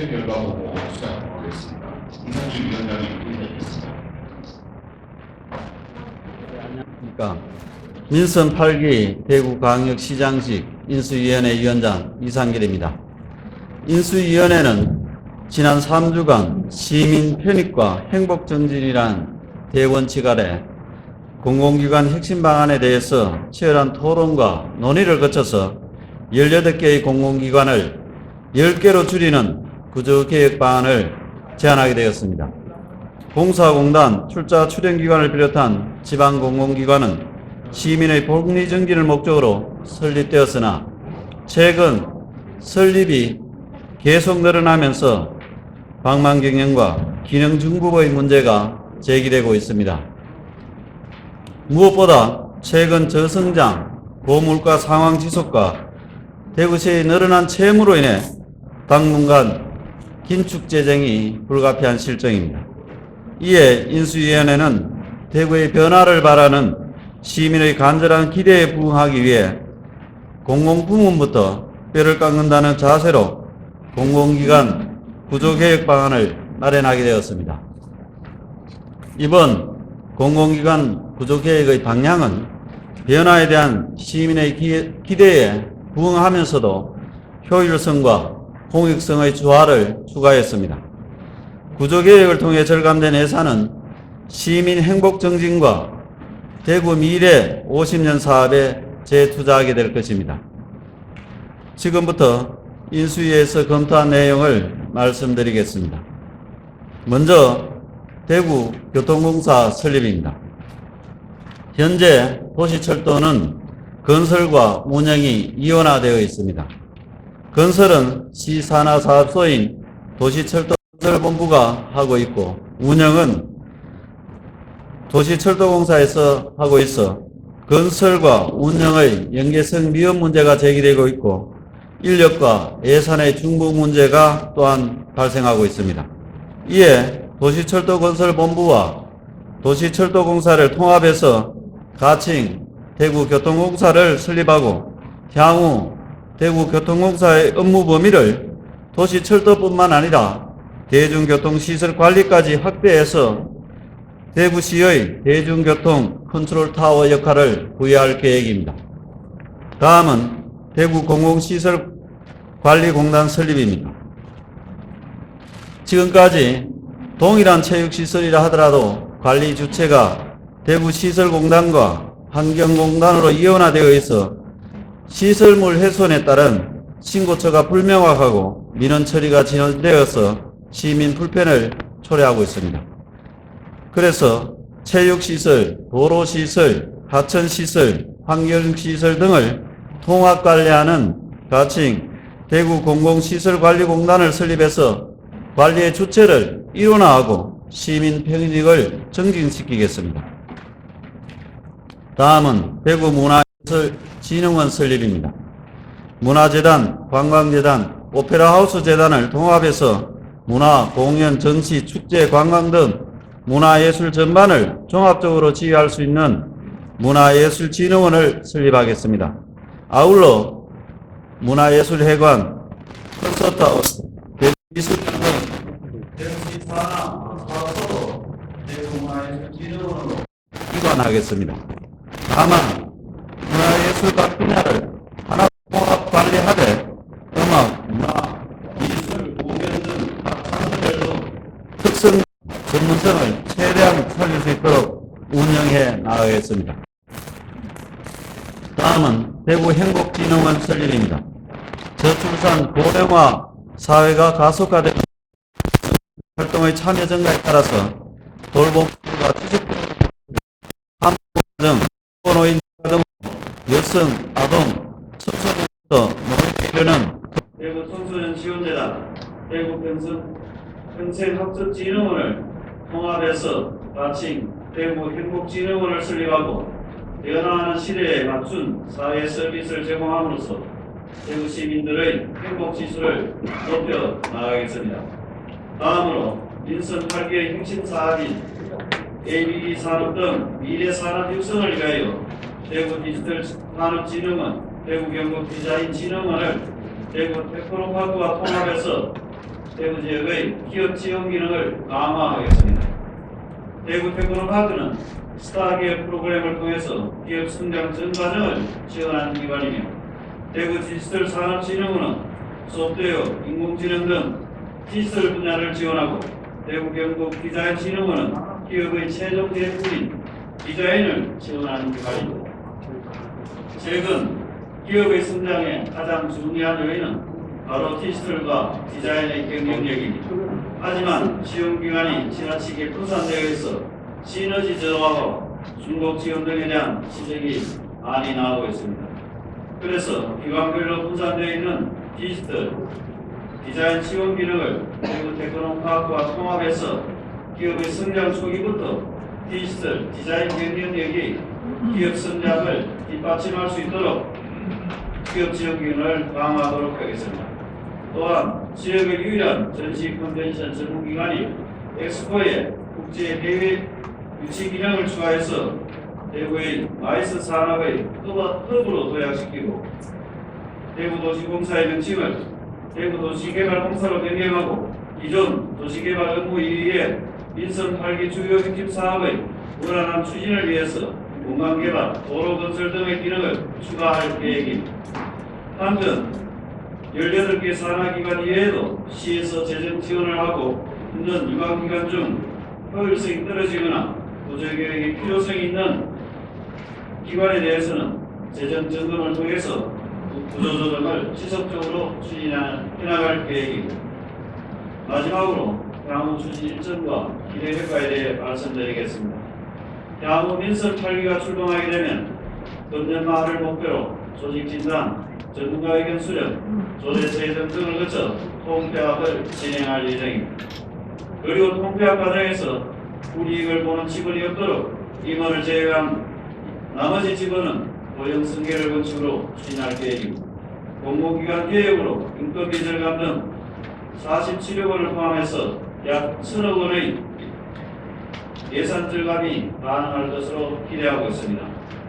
실제 결과 보고 시작하겠습니다. 이상주 위원장이 인사드리겠습니다. 안녕하십니까. 민선 8기 대구광역시장직 인수위원회 위원장 이상길입니다. 인수위원회는 지난 3주간 시민 편익과 행복정진이란 대원칙 아래 공공기관 핵심 방안에 대해서 치열한 토론과 논의를 거쳐서 18개의 공공기관을 10개로 줄이는 구조개혁 방안을 제안하게 되었습니다. 공사공단, 출자 출연기관을 비롯한 지방공공기관은 시민의 복리증진을 목적으로 설립되었으나 최근 설립이 계속 늘어나면서 방만경영과 기능중급의 문제가 제기되고 있습니다. 무엇보다 최근 저성장, 고물가 상황 지속과 대구시의 늘어난 채무로 인해 당분간 긴축 재정이 불가피한 실정입니다. 이에 인수위원회는 대구의 변화를 바라는 시민의 간절한 기대에 부응하기 위해 공공부문부터 뼈를 깎는다는 자세로 공공기관 구조개혁 방안을 마련하게 되었습니다. 이번 공공기관 구조개혁의 방향은 변화에 대한 시민의 기대에 부응하면서도 효율성과 공익성의 조화를 추가했습니다. 구조개혁을 통해 절감된 예산은 시민 행복정진과 대구 미래 50년 사업에 재투자하게 될 것입니다. 지금부터 인수위에서 검토한 내용을 말씀드리겠습니다. 먼저 대구 교통공사 설립입니다. 현재 도시철도는 건설과 운영이 이원화되어 있습니다. 건설은 시산하사업소인 도시철도건설본부가 하고 있고 운영은 도시철도공사에서 하고 있어 건설과 운영의 연계성 미흡 문제가 제기되고 있고 인력과 예산의 중복 문제가 또한 발생하고 있습니다. 이에 도시철도건설본부와 도시철도공사를 통합해서 가칭 대구교통공사를 설립하고 향후 대구교통공사의 업무 범위를 도시철도뿐만 아니라 대중교통시설 관리까지 확대해서 대구시의 대중교통 컨트롤타워 역할을 부여할 계획입니다. 다음은 대구공공시설관리공단 설립입니다. 지금까지 동일한 체육시설이라 하더라도 관리 주체가 대구시설공단과 환경공단으로 이원화되어 있어 시설물 훼손에 따른 신고처가 불명확하고 민원 처리가 진행되어서 시민 불편을 초래하고 있습니다. 그래서 체육시설, 도로시설, 하천시설, 환경시설 등을 통합관리하는 가칭 대구공공시설관리공단을 설립해서 관리의 주체를 일원화하고 시민 편익을 증진시키겠습니다. 다음은 대구문화예술진흥원 설립입니다. 문화재단, 관광재단, 오페라하우스 재단을 통합해서 문화, 공연, 전시, 축제, 관광 등 문화예술 전반을 종합적으로 지휘할 수 있는 문화예술진흥원을 설립하겠습니다. 아울러 문화예술회관, 콘서트하우스, 대구미술관 등 대구시 산하 사업소도 대구문화예술진흥원으로 이관하겠습니다. 다만 문화예술과 분야를 하나 통합 관리하되 음악, 문화, 미술, 공연 등 각 장르별로 특성, 전문성을 최대한 살릴 수 있도록 운영해 나가겠습니다. 다음은 대구행복진흥원 설립입니다. 저출산 고령화 사회가 가속화되는 활동의 참여 증가에 따라서 돌봄과 지식 등 노인 등 여성, 아동, 청소년부터 노인에 이르는 대구 청소년 지원재단, 대구 평생학습진흥원을 통합해서 가칭 대구 행복진흥원을 설립하고 변화하는 시대에 맞춘 사회 서비스를 제공함으로써 대구 시민들의 행복지수를 높여 나가겠습니다. 다음으로 민선 8기의 핵심 사업인 ABB 산업 등 미래 산업 육성을 위하여 대구 디지털 산업진흥원, 대구 경북 디자인 진흥원을 대구 테크노파크와 통합해서 대구 지역의 기업 지원 기능을 강화하겠습니다. 대구 테크노파크는 스타 기업 프로그램을 통해서 기업 성장 전 과정을 지원하는 기관이며, 대구 디지털 산업진흥원은 소프트웨어, 인공지능 등 디지털 분야를 지원하고, 대구 경북 디자인진흥원은 기업의 최종 제품인 디자인을 지원하는 기관입니다. 최근 기업의 성장의 가장 중요한 요인은 바로 디지털과 디자인의 경쟁력입니다. 하지만 지원기관이 지나치게 분산되어 있어 시너지 저하와 중복 지원 등에 대한 지적이 많이 나오고 있습니다. 그래서 기관별로 분산되어 있는 디지털, 디자인 지원 기능을 대구 테크노파크와 통합해서 기업의 성장 초기부터 디지털, 디자인 경쟁력이 기업 성장을 뒷받침할 수 있도록 기업 지원 기능을 강화하도록 하겠습니다. 또한 지역의 유일한 전시 컨벤션 전문기관이 엑스포에 국제 대회 유치 기능을 추가해서 대구의 마이스 산업의 흡으로 도약시키고, 대구도시공사의 명칭을 대구도시개발공사로 변경하고, 기존 도시개발 업무 이외에 민선 8기 주요 핵심 사업의 원활한 추진을 위해서 공간개발, 도로건설 등의 기능을 추가할 계획입니다. 한편 18개 산하기관 이외에도 시에서 재정 지원을 하고 있는 유관기관 중 효율성이 떨어지거나 구조개혁의 필요성이 있는 기관에 대해서는 재정 점검을 통해서 구조조정을 지속적으로 추진해나갈 계획입니다. 마지막으로 향후 추진 일정과 기대 효과에 대해 말씀드리겠습니다. 향후 민선 8기가 출범하게 되면 금년 말을 목표로 조직 진단, 전문가 의견 수렴, 조례 제정 등을 거쳐 통폐합을 진행할 예정입니다. 그리고 통폐합 과정에서 불이익을 보는 직원이 없도록 임원을 제외한 나머지 직원은 고용 승계를 원칙으로 추진할 계획입니다. 공공기관 개혁으로 인건비 절감 등 47억 원을 포함해서 약 1,000억 원의 예산 절감이 가능할 것으로 기대하고 있습니다.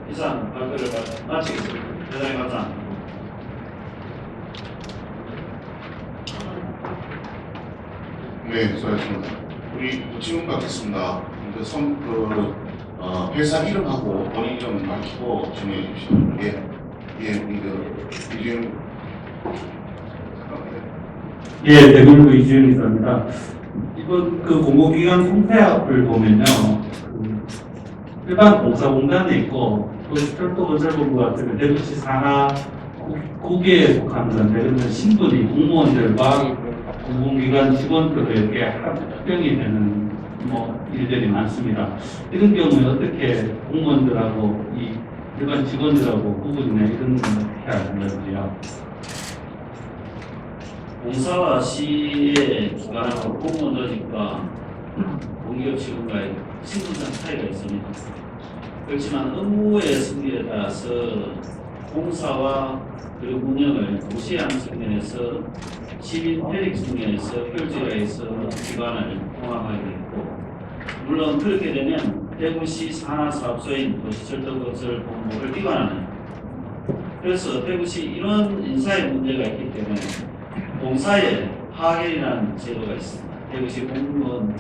이상 발표를 마치겠습니다. 대단히 감사합니다. 네, 수고하셨습니다. 우리 질문 받겠습니다. 회사 이름하고 본인 이름 밝히고 질문해 주십시오. 우리 이준. 대구부 이주영 이사입니다. 이번 공공기관 통폐합을 보면요, 일반 공사공단에 있고 철도건설본부 같은 대구시 산하 국외에 속한 그런 신분이 공무원들과 공공기관 직원들로 이렇게 합병이 되는 일들이 많습니다. 이런 경우에 어떻게 공무원들하고 이 일반 직원들하고 구분이나 이런 걸 해야 되는지요? 공사와 시의 기관하고 공무원 조직과 공기업 직원과의 신분상 차이가 있습니다. 그렇지만 업무의 승리에 따라서 공사와 그리고 운영을 도시양 측면에서 시민 편익 측면에서 효율적에서 기관을 통합하게 되고, 물론 그렇게 되면 대구시 산하사업소인 도시철도건설본부를 기관하는, 그래서 대구시 이런 인사의 문제가 있기 때문에 공사에 파견이라는 제도가 있습니다. 대구시 공무원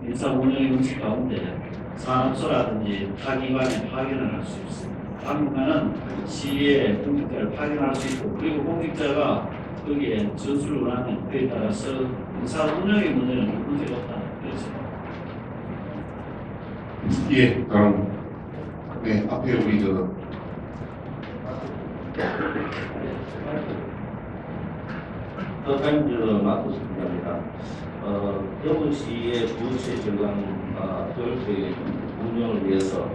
인사 운영의 원칙 가운데 산업소라든지 타 기관에 파견을 할 수 있습니다. 당분간은 시에 공직자를 파견할 수 있고, 그리고 공직자가 거기에 전수를 원하는 그에 따라서 인사 운영의 문제는 문제가 없다. 그렇습니다. 다음. 앞에 우리 더간주를 맡고 싶습니다. 대구시의 부채 절감 효율적인 운영을 위해서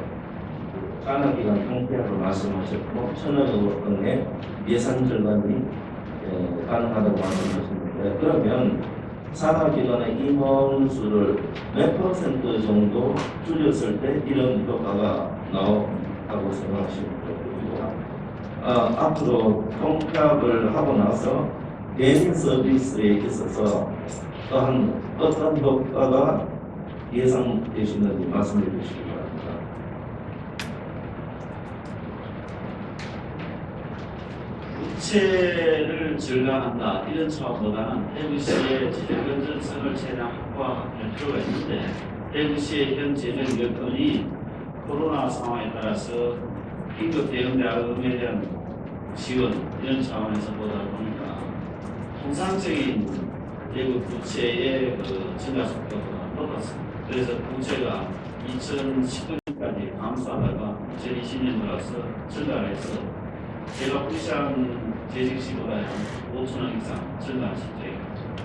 산하기관 통폐합을 말씀하셨고 1,000억 원의 예산 절감이 가능하다고 말씀하셨는데, 그러면 산하기관의 임원 수를 몇 % 정도 줄였을 때 이런 효과가 나온다고 생각하십니까? 그리고 앞으로 통폐합을 하고 나서 대신 서비스에 있어서 또한 어떤 효과가 예상되시는지 말씀해 주시기 바랍니다. 부채를 절감한다 이런 차원보다는 대구시의 재정 건전성을 최대한 확보할 필요가 있는데 대구시의 현 재정 여건이 코로나 상황에 따라서 긴급 대응 자금에 대한 지원 이런 차원에서 보다 보니까 통상적인 대구 부채의 그 증가 속도가 높았습니다. 그래서 부채가 2019년까지 감소하다가 2020년 들어서 증가를 해서 제가 부시장 재직시보다 한 5천원 이상 증가한 실정이에요.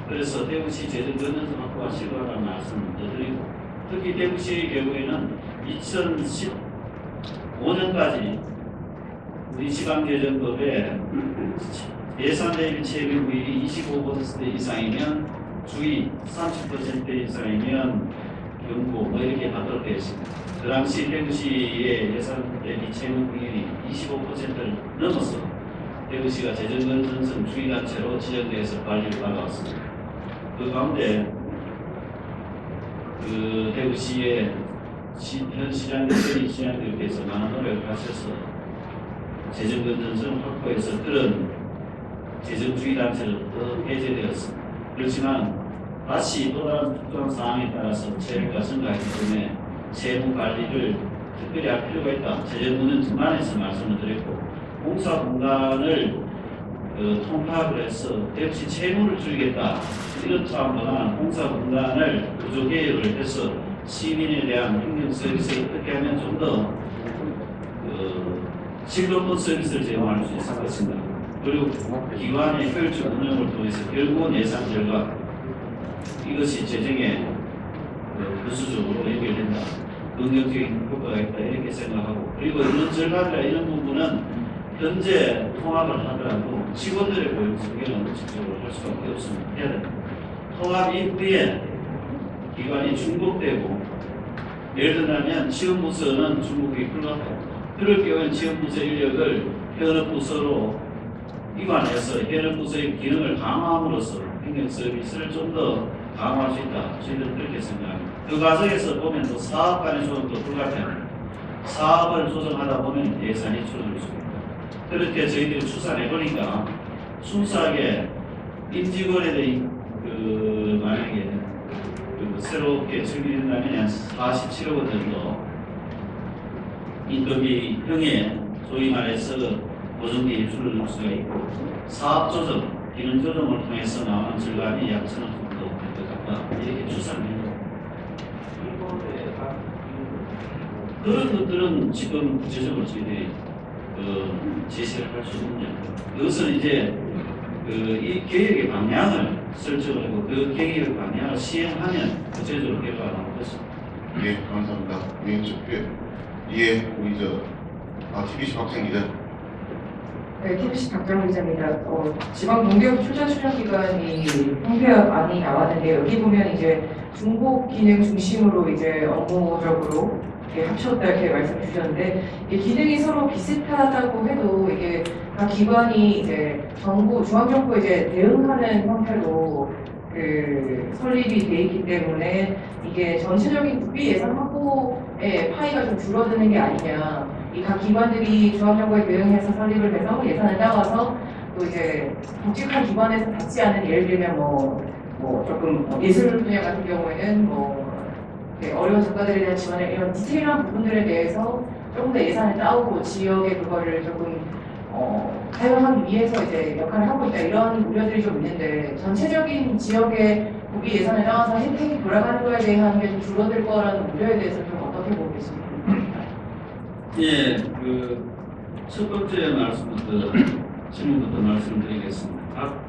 그래서 대구시 재정 건전성 확보가 실효하다는 말씀을 더 드리고 특히 대구시의 경우에는 2015년까지 우리 지방재정법에 예산 대비 채비율이 25% 이상이면 주의, 30% 이상이면 경고 뭐 이렇게 하도록 되어 있습니다. 그 당시 대구시의 예산 대비 채무비율이 25%를 넘어서 대구시가 재정건전성 주의단체로 지정돼서 관리를 받아왔습니다. 그 가운데 그 대구시의 현 시장들이 시장들께서 많은 노력을 하셔서 재정건전성 확보해서 그런 재정주의단체를 더 해제되었습니다. 그렇지만 다시 또 다른 특정한 상황에 따라서 채무가 증가하기 때문에 채무 관리를 특별히 할 필요가 있다. 재정부는 등반에서 말씀을 드렸고 공사분담을 통합을 해서 대신 채무를 줄이겠다. 이런 차원보다는 공사분담을 구조개혁을 해서 시민에 대한 행정 서비스를 어떻게 하면 좀 더 실높은 서비스를 제공할 수 있을 것입니다. 그리고 기관의 효율적 운영을 통해서 결국은 예산 절감 이것이 재정에 부수적으로 연결된다. 긍정적인 효과가 있다 이렇게 생각하고 그리고 이런 절감이나 이런 부분은 현재 통합을 하더라도 직원들의 고용 승계는 직접으로 할 수밖에 없습니다. 해야 됩니다. 통합 이후에 기관이 중복되고 예를 들면 지원부서는 중복이 불가합니다. 그럴 경우에는 지원부서 인력을 현업부서로 이관해서 현업부서의 기능을 강화함으로써 행정 서비스를 좀 더 강화할 수 있다. 저희들은 그렇게 생각합니다. 그 과정에서 보면 또 사업 간의 조정도 불가피합니다. 사업을 조정하다 보면 예산이 줄어들 수 있다. 그렇게 저희들이 추산해 보니까 순수하게 임직원에 대한 만약에 새롭게 증빙된다면 한 47억 원 정도 인건비 형에 소위 말해서 보정비 입출을 넣을 수가 있고 사업 조정, 기능 조정을 통해서 나오는 절감이 약 1,000원 정도 될 것 같다. 이렇게 추산합니다. 그런 것들은 지금 구체적으로 저희들이 제시를 할 수 있느냐. 이것은 이제 이 계획의 방향을 설정을 하고 그 계획의 방향을 시행하면 구체적으로 결과가 나올 것입니다. 예, 감사합니다. 위원님께 예, 우리 TBC 박정 기자. 네, TBC 박정 기자입니다. 지방 공기업 출자 출연 기간이 통폐합 많이 나왔는데 여기 보면 이제 중복 기능 중심으로 이제 업무적으로 이렇게 합쳤다 이렇게 말씀 주셨는데 이 기능이 서로 비슷하다고 해도 이게 각 기관이 이제 정부 중앙정부에 이제 대응하는 형태로 설립이 돼 있기 때문에 이게 전체적인 국비 예산 확보의 파이가 좀 줄어드는 게 아니냐. 이 각 기관들이 중앙정부에 대응해서 설립을 해서 예산을 따와서 또 이제 묵직한 기관에서 받지 않은 예를 들면 조금 예술 분야 같은 경우에는 어려운 작가들에 대한 지원을 이런 디테일한 부분들에 대해서 조금 더 예산을 따오고 지역에 그거를 조금 사용하기 위해서 이제 역할을 하고 있다 이런 우려들이 좀 있는데 전체적인 지역의 국비 예산을 따와서 혜택이 돌아가는 거에 대한 게 좀 줄어들 거라는 우려에 대해서 좀 어떻게 보고 계십니까? 예, 첫 번째 말씀부터 질문부터 말씀드리겠습니다. 각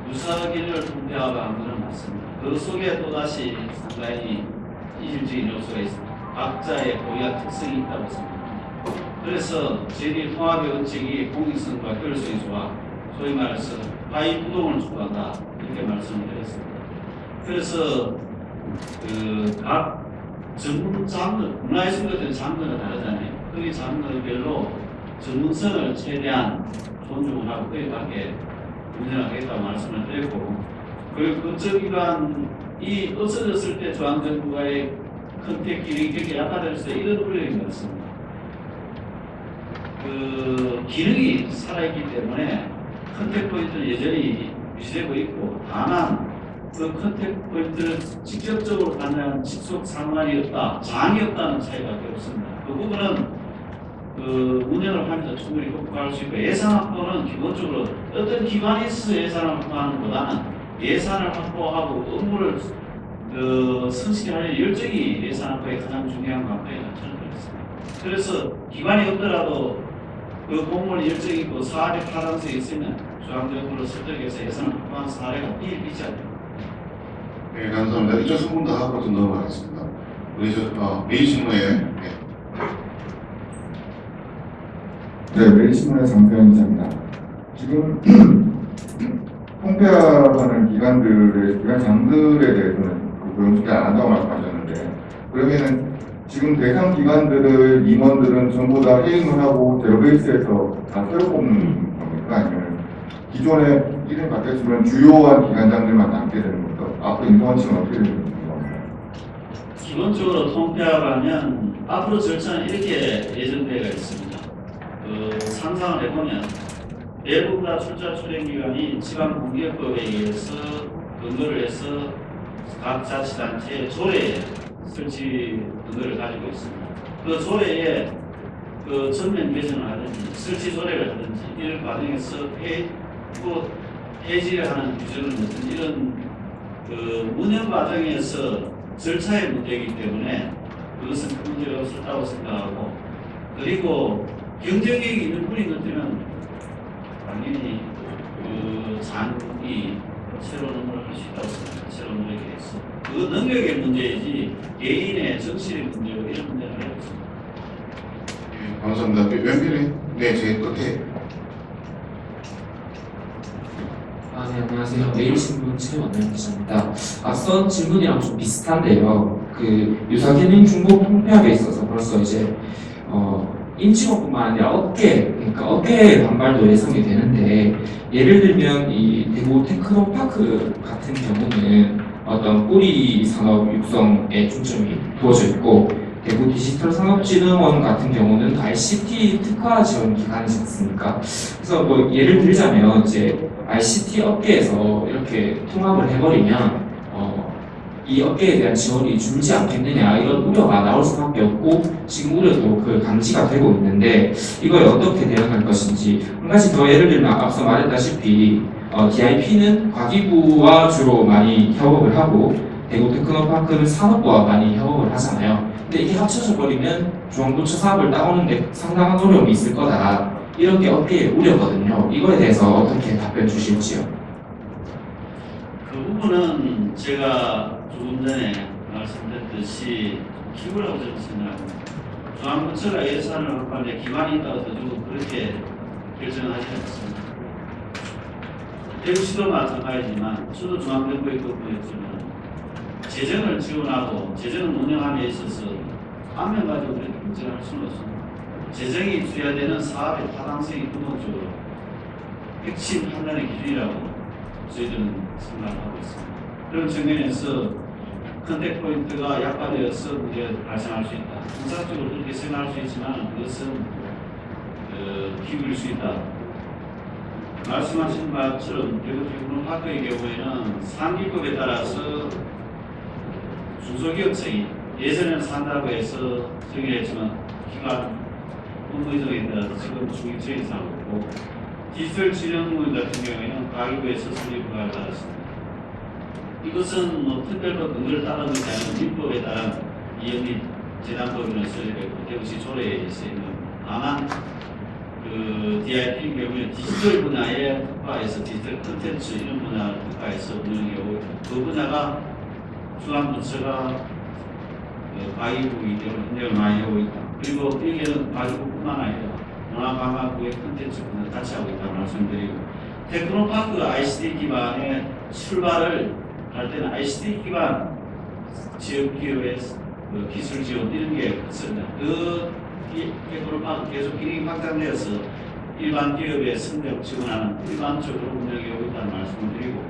유사기능을 통폐합한 것은 맞습니다. 그 속에 또다시 상당히 이질적인 요소가 있습니다. 각자의 고유한 특성이 있다고 생각합니다. 그래서 저희들이 통합의 원칙이 공익성과 효율성이 좋아 소위 말해서 하위 부동을 추구한다 이렇게 말씀을 드렸습니다. 그래서 각 전문 장르, 문화예술같은 장르가 다르잖아요. 그 장르별로 전문성을 최대한 존중을 하고 그에 맞게 운영하겠다고 말씀을 드렸고 그리고 국정기관이 없어졌을 때 중앙정부와의 컨택 기능이 굉장히 약화될 수 있는 이런 우려인 것 같습니다. 기능이 살아있기 때문에 컨택 포인트는 여전히 유지되고 있고, 다만 그 컨택 포인트를 직접적으로 갖는 직속 상관이 없다, 장이 없다는 차이밖에 없습니다. 그 부분은 그 운영을 하면서 충분히 극복할 수 있고, 예산 확보는 기본적으로 어떤 기관에서 예산을 확보하는 것보다는 예산을 확보하고 업무를 성실하는 열정이 예산 확보의 가장 중요한 관건이라고 저는 그렇습니다. 그래서 기관이 없더라도 그 공무원 열정이 있고 사업의 타당성이 있으면 중앙정부로 설득해서 예산을 확보한 사례가 있지 않습니까? 네, 감사합니다. 이쪽 3분 더 하고 좀 넘어가겠습니다. 우리 메이신문에 네, 메이신문의 장태현 기자입니다. 지금 통폐합하는 기관장들에 대해서는 고용주지 안 한다고 말씀하셨는데, 그러면은 지금 대상 기관들을 임원들은 전부 다 해임을 하고 제로베이스에서 다 새로 뽑는 겁니까? 아니면 기존에 이름이 바뀌었으면 주요한 기관장들만 남게 되는 겁니까? 앞으로 인사원칙은 어떻게 되는 겁니까? 기본적으로 통폐합하면 앞으로 절차는 이렇게 예정되어 있습니다. 상상을 해보면 대부분 다 출자 출행 기관이 지방공개법에 의해서 근거를 해서 각 자치단체의 조례에 설치 근거를 가지고 있습니다. 그 조례에 그 전면 개정을 하든지 설치 조례를 하든지 이런 과정에서 폐지를 하는 규정을 넣든 이런 그 운영 과정에서 절차의 문제이기 때문에 그것은 큰 문제가 없었다고 생각하고, 그리고 경쟁력이 있는 분이 넣으면 당연히 그 장이 새로운 업무를 할 수 있다고 생각합니다. 새로운 능력에 대해서 그 능력의 문제이지 개인의 정신의 문제고 이런 문제는 없습니다. 네, 감사합니다. 왼편에 제 끝에 네, 안녕하세요. 매일신문 최원현 기자입니다. 앞선 질문이랑 좀 비슷한데요. 그 유사기능 중복 통폐합에 있어서 벌써 이제 인직업뿐만 아니라 그러니까 업계의 반발도 예상이 되는데, 예를 들면 이 대구 테크노파크 같은 경우는 어떤 뿌리 산업 육성에 중점이 두어져 있고, 대구 디지털산업진흥원 같은 경우는 ICT 특화 지원 기관이지 않습니까? 그래서 뭐 예를 들자면 이제 ICT 업계에서 이렇게 통합을 해버리면 이 업계에 대한 지원이 줄지 않겠느냐 이런 우려가 나올 수밖에 없고, 지금 우려도 그 감지가 되고 있는데 이거에 어떻게 대응할 것인지. 한 가지 더 예를 들면 앞서 말했다시피 DIP는 과기부와 주로 많이 협업을 하고 대구 테크노파크는 산업부와 많이 협업을 하잖아요. 근데 이게 합쳐져 버리면 중앙부처 사업을 따오는데 상당한 어려움이 있을 거다, 이렇게 업계의 우려거든요. 이거에 대해서 어떻게 답변 주실지요? 그 부분은 제가 조금 전에 말씀드렸듯이 기구라고 저는 생각합니다. 중앙부처가 예산을 확보하는데 기관이 있다고 해도 그렇게 결정하지 않습니다. 대구시도 마찬가지지만 저도 중앙정부의 근무였지만 재정을 지원하고 재정을 운영함에 있어서 안면 가지고 그렇게 결정할 수는 없습니다. 재정이 투여되는 사업의 타당성이 근본적으로 핵심 판단의 기준이라고 저희들은 생각하고 있습니다. 그런 측면에서 컨택 포인트가 약화되어서 문제가 발생할 수 있다. 정상적으로 그렇게 생각할 수 있지만 그것은 기울일 수 있다. 말씀하신 것처럼 대구 테크노파크의 경우에는 상기법에 따라서 중소기업청이 예전에는 산다고 해서 정의했지만 기관 업무 이동에 따라서 지금 중기청이 사고 있고, 디지털 진흥문 같은 경우에는 과기부에서 설립 부과를 받았습니다. 이것은 뭐 특별법 근거를 따르지 않은 민법에 따른 이영리 재단법인을 설립했고 대구시 조례에 있어 있는, 다만 그 DIP 경우에 디지털 분야에 특화해서 디지털 콘텐츠 이런 분야를 특화해서 운영해 오고 있다. 그 분야가 중앙부처가 과기부이기 때문에 운영을 많이 하고 있다. 그리고 여기는 과기부뿐만 아니라 문화관광부의 콘텐츠 분야를 같이 하고 있다고 말씀드리고, 테크노파크 ICT 기반의 출발을 할 때는 ICT 기반 지역 기업의 기술 지원 이런 게 컸습니다. 그 테크노파크 계속 기능이 확장되어서 일반 기업의 성장 지원하는 일반적으로 운영해 오고 있다는 말씀을 드리고,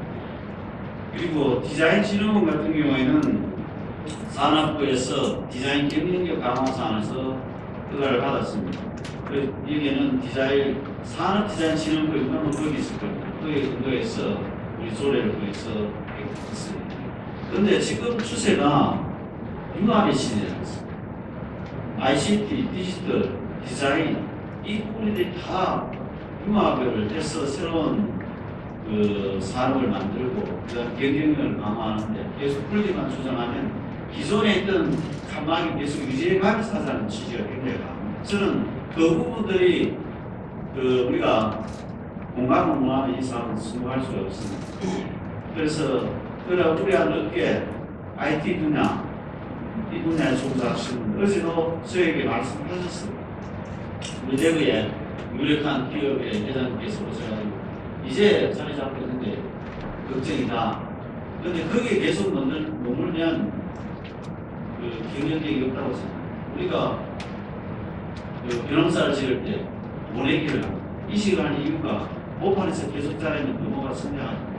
그리고 디자인 진흥원 같은 경우에는 산업부에서 디자인 경쟁력 강화 사안에서 허가를 받았습니다. 그 여기에는 디자인 산업 디자인 진흥부 인간도 거기 있을 겁니다. 거기에 근거해서 우리 조례를 통해서 했습니다. 그런데 지금 추세가 융합의 시대지 않습니까? ICT, 디지털, 디자인 이 뿌리들이 다 융합을 해서 새로운 그 산업을 만들고 그다음 경쟁력을 강화하는데 계속 분리만 주장하면 기존에 있던 칸막이 계속 유지해 가면서 취지가 굉장히 강합니다. 저는 그 부분들이 그 우리가 공감을 못하면 이 사업은 성공할 수가 없습니다. 그래서 우리가 어떻게 IT 분야 이 분야에 종사하시는 어제도 저에게 말씀하셨습니다. 우리 대구에 유력한 기업의 회장님께서 오셔가지고 이제 자리 잡고 있는데 걱정이다. 그런데 거기에 계속 머물면 그 경쟁력이 없다고 생각합니다. 우리가 그 변호사를 지을 때 모내기를 합니다. 이식을 하는 이유가 모판에서 계속 자라면 넘어가 성장합니다.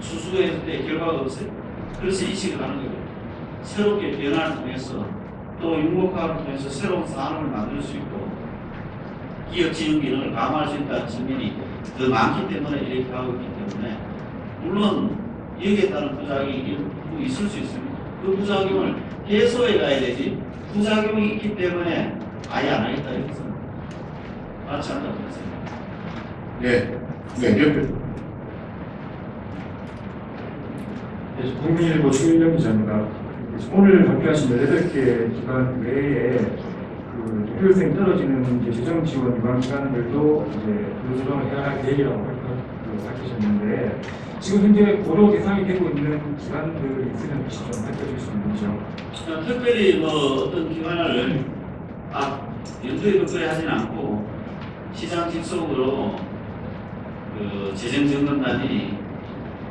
수수했을 때 결과가 없어요. 그래서 이식을 하는 거예요. 새롭게 변화를 통해서 또 융목화를 통해서 새로운 산업을 만들 수 있고 기업 지능 기능을 강화할 수 있다는 측면이 더 많기 때문에 이렇게 하고 있기 때문에 물론 여기에 따른 부작용이 있을 수 있습니다. 그 부작용을 해소해 가야 되지 부작용이 있기 때문에 아예 안 하겠다 이것은 맞지 않다고 생각합니다. 네, 네, 국민일보 최일영 기자입니다. 오늘 발표하신 18개 기관 외에 그 교육생 떨어지는 이제 재정 지원 유관 기관들도 이제 조정을 해야 할 계획이라고 밝히셨는데 지금 현재 고려 대상이 되고 있는 기관들이 있으면 혹시 좀 밝혀줄 수 있는지요? 특별히 뭐 어떤 기관을 연두에 급거래 하진 않고 시장 직속으로 그 재정정론단이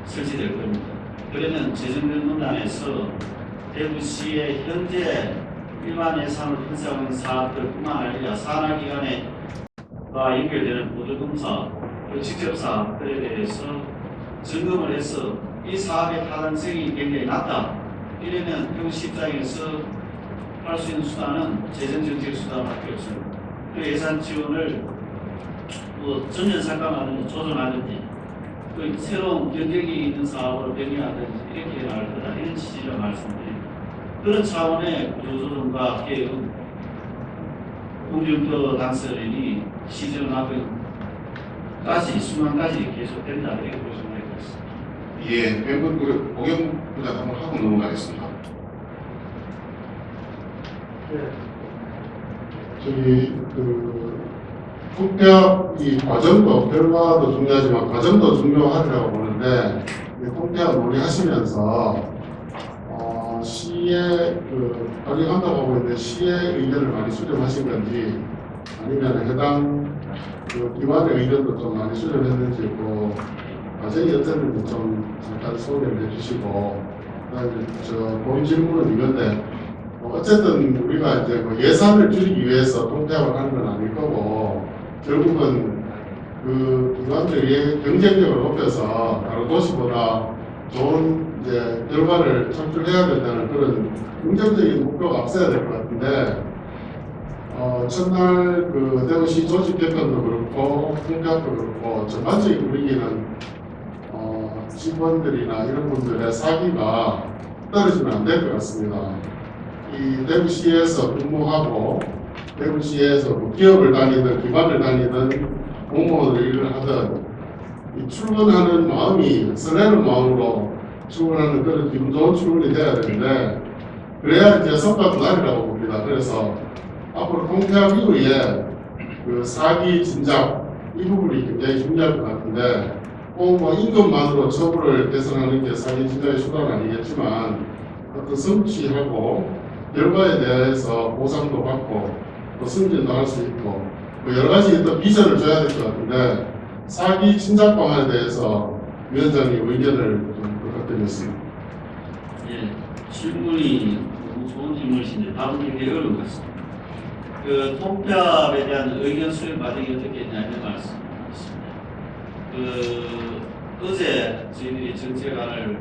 설치될 겁니다. 그러면 재정정론단에서 대구시의 현재 일반 예산을 편성하는 사업들뿐만 아니라 산하기관과 연결되는 보조금사, 직접 사업들에 대해서 점검을 해서 이 사업의 타당성이 굉장히 낮다. 이러면 대구시 입장에서 할 수 있는 수단은 재정정책 수단밖에 없습니다. 그 예산 지원을 뭐 전면 삭감하든지 조정하든지 그 새로운 경쟁이 있는 사업으로 변경하든지 이렇게 나갈 거다 이런 취지로 말씀드립니다. 그런 차원의 구조조정과 개혁은 홍준표 당선인이 시정하기까지 수만 가지 계속된다 이렇게 보시면 될 것 같습니다. 예, 멤버들 오경 부장 한번 하고 넘어가겠습니다. 저기 통폐합 이 과정도 결과도 중요하지만 과정도 중요하리라고 보는데 통폐합 논의하시면서 시의 발의한다고 하고 있는데 시의 의견을 많이 수렴하신 건지 아니면 해당 기관의 의견도 좀 많이 수렴했는지 그 과정이 어땠는지 좀 잠깐 소개를 해주시고 그다음에 본 질문은 이건데 어쨌든 우리가 이제 예산을 줄이기 위해서 통폐합을 하는 건 아닐 거고 결국은 그 기관들이 경쟁력을 높여서 다른 도시보다 좋은 이제 결과를 창출해야 된다는 그런 긍정적인 목표가 앞서야 될 것 같은데 첫날 그 대구시 조직 개편도 그렇고 통폐합도 그렇고 전반적인 분위기는 직원들이나 이런 분들의 사기가 떨어지면 안 될 것 같습니다. 이 대구시에서 근무하고 대구시에서 기업을 다니든 기관을 다니든 공무원을 일을 하든 이 출근하는 마음이 설레는 마음으로 출근하는 그런 기분 좋은 출근이 돼야 되는데 그래야 이제 성과도 날이라고 봅니다. 그래서 앞으로 통폐합 이후에 그 사기 진작 이 부분이 굉장히 중요할 것 같은데 꼭 뭐 임금만으로 처벌을 개선하는 게 사기 진작의 수단은 아니겠지만 어떤 성취하고 결과에 대해서 보상도 받고 또 승진도 할 수 있고 뭐 여러 가지 또 비전을 줘야 될 것 같은데 사기 진작 방안에 대해서 위원장님 의견을 좀 부탁드리겠습니다. 예, 질문이 너무 좋은 질문이신데 답은 굉장히 어려운 것 같습니다. 그 통폐합에 대한 의견 수렴 과정이 어떻게 했냐는 말씀드리겠습니다. 어제 저희들이 정책안을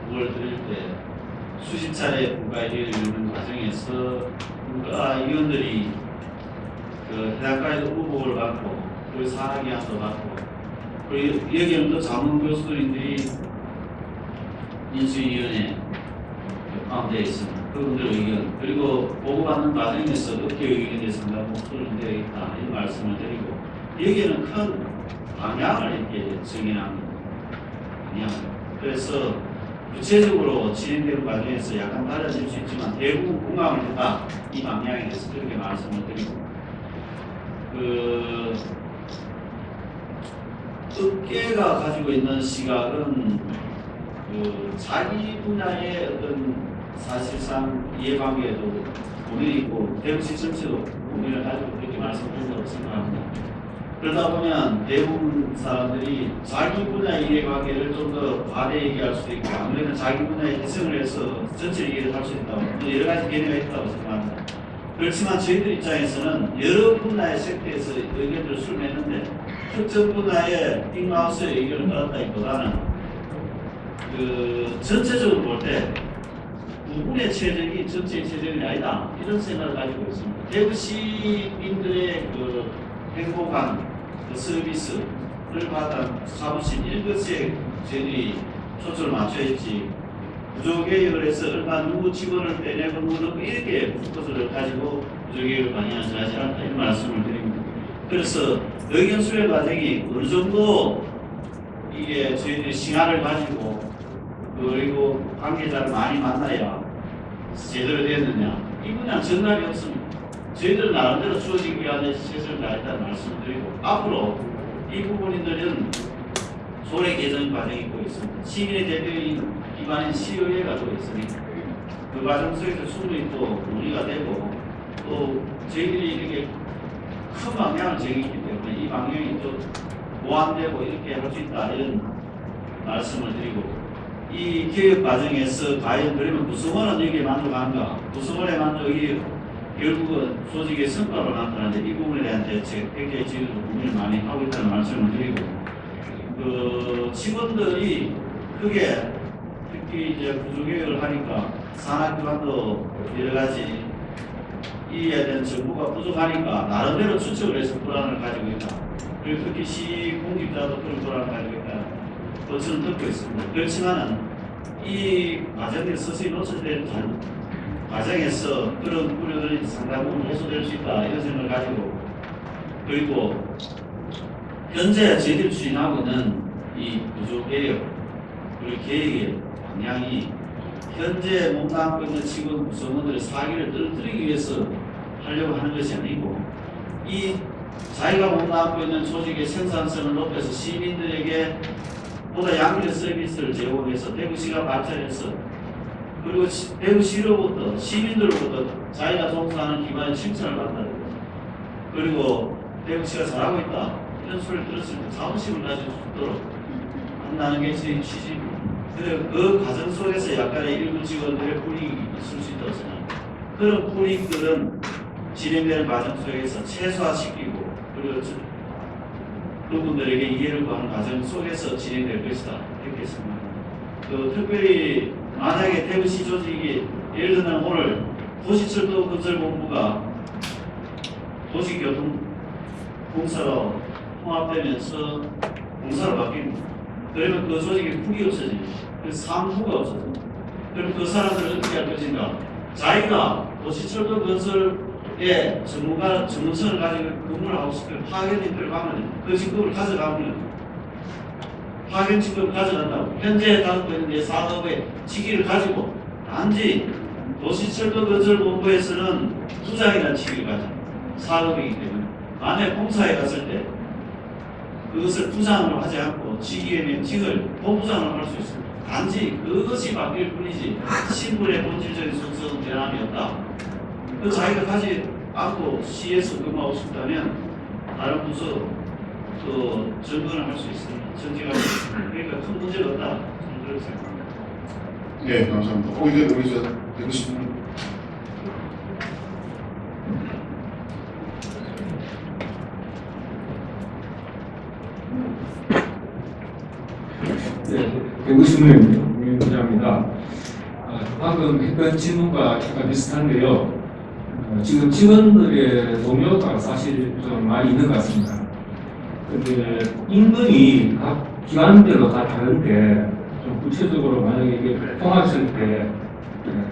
보고를 드릴 때 수십 차례 국가에 이르는 과정에서 국가 위원들이 그 해당과에서 후보를 받고 그리고 산학위원도 받고 그리고 여기는 또 자문 교수들인들이 인수위원회 포함되어 있습니다. 그분들의 의견 그리고 보고받는 과정에서 업계 의견에 상당 목소리를 되어 있다 이런 말씀을 드리고 여기에는 큰 방향을 이렇게 정해놨습니다. 방향. 그래서 구체적으로 진행되는 과정에서 약간 달라질 수 있지만 대부분 공감을 했다 이 방향에 대해서 그렇게 말씀을 드리고 그 업계가 가지고 있는 시각은 그 자기 분야의 어떤 사실상 이해관계에도 고민이 있고 대구시 전체도 고민을 가지고 그렇게 말씀드린다고 생각합니다. 그러다 보면 대부분 사람들이 자기 분야의 이해관계를 좀 더 과대 얘기할 수도 있고 아무래도 자기 분야에 해석을 해서 전체 이해를 할 수 있다고 여러 가지 개념이 있다고 생각합니다. 그렇지만 저희들 입장에서는 여러 분야의 섹터에서 의견들을 수렴했는데 특정 분야의 빅마우스의 의견을 따랐다기보다는 그 전체적으로 볼 때 부분의 최적이 전체의 최적이 아니다 이런 생각을 가지고 있습니다. 대구 시민들의 그 행복한 그 서비스를 받은 사무실 이것에 저희들이 초점을 맞춰야지 구조개혁을 해서 얼마 누구 직원을 빼내고 누구 이렇게 포커스를 가지고 구조개혁을 방향하지 않다 이런 말씀을 드립니다. 그래서 의견 수렴 과정이 어느 정도 이게 저희들이 시간을 가지고 그리고 관계자를 많이 만나야 제대로 됐느냐 이 분야는 전날이 없습니다. 저희들은 나름대로 주어진 기간에 최선을 다했다는 말씀을 드리고 앞으로 이 부분들은 소외 개선 과정이 있고 있습니다. 시민의 대표인 기관인 시의회가 되고 있으니 그 과정 속에서 충분히 또 논의가 되고 또 저희들이 이렇게 큰 방향을 정했기 때문에 이 방향이 또 보완되고 이렇게 할 수 있다 이런 말씀을 드리고 이 개혁 과정에서 과연 그러면 구성원은 여기에 만족한가 구성원의 만족이 결국은 조직의 성과로 나타나는데 이 부분에 대한 대책 굉장히 저희도 고민을 많이 하고 있다는 말씀을 드리고 그 직원들이 크게 특히 이제 구조개혁을 하니까 산학기관도 여러 가지 이에 대한 정보가 부족하니까 나름대로 추측을 해서 불안을 가지고 있다. 그리고 특히 시공직자도 그런 불안을 가지고 있다. 또 저는 듣고 있습니다. 그렇지만은 이 과정에 서서히 노출된 과정에서 그런 우려들이 상당 부분 해소될 수 있다. 이런 생각을 가지고 그리고 현재 저희들이 추진하고 있는 이 구조개혁 그리고 계획의 방향이 현재 몸담고 있는 직원 구성원들의 사기를 떨어뜨리기 위해서 하려고 하는 것이 아니고 이 자기가 몸담고 있는 조직의 생산성을 높여서 시민들에게 보다 양질의 서비스를 제공해서 대구시가 발전해서 그리고 대구시로부터 시민들로부터 자기가 종사하는 기관의 칭찬을 받는다. 그리고 대구시가 잘하고 있다. 이런 소리를 들었을 때 자부심을 가질 수 있도록 한다는 게 저희 취지입니다. 그리고 그 과정 속에서 약간의 일부 직원들의 불이익이 있을 수 있다고 생각합니다. 그런 불이익들은 진행되는 과정 속에서 최소화시키고 그리고 그분들에게 이해를 구하는 과정 속에서 진행될 것이다. 이렇게 생각합니다. 그 특별히 만약에 대구시 조직이 예를 들면 오늘 도시철도건설본부가 도시교통공사로 통합되면서 공사로 바뀝니다. 그러면 그 조직의 국이 없어집니다. 그래서 사무부가 없어집니다. 그럼 그 사람들은 어떻게 할 것인가? 자기가 도시철도건설의 전문성을 가지고 근무를 하고 싶으면 파견인들을 가면 그 직급을 가져가면 파견 직급을 가져간다고 현재 갖고 있는 사업의 직위를 가지고 단지 도시철도건설본부에서는 부장이라는 직위를 가지고 사업이기 때문에 만약 공사에 갔을 때 그것을 부장으로 하지 않고 직위의 명칭을 본부장으로 할 수 있습니다. 단지 그것이 바뀔 뿐이지 신분의 본질적인 속성은 변함이 없다. 그 자기가 가지 않고 시에서 근무하고 싶다면 다른 부서 또 전근을 할 수 있습니다. 전직할 수 있습니다. 그러니까 큰 문제가 없다. 저는 그렇게 생각합니다. 네, 감사합니다. 이제 우리 저 대구시 네, 대구신문 김민부장입니다. 방금 했던 질문과 약간 비슷한데요. 지금 직원들의 동료가 사실 좀 많이 있는 것 같습니다. 근데 임금이 각 기관별로 다 다른데 좀 구체적으로 만약에 이게 통합했을 때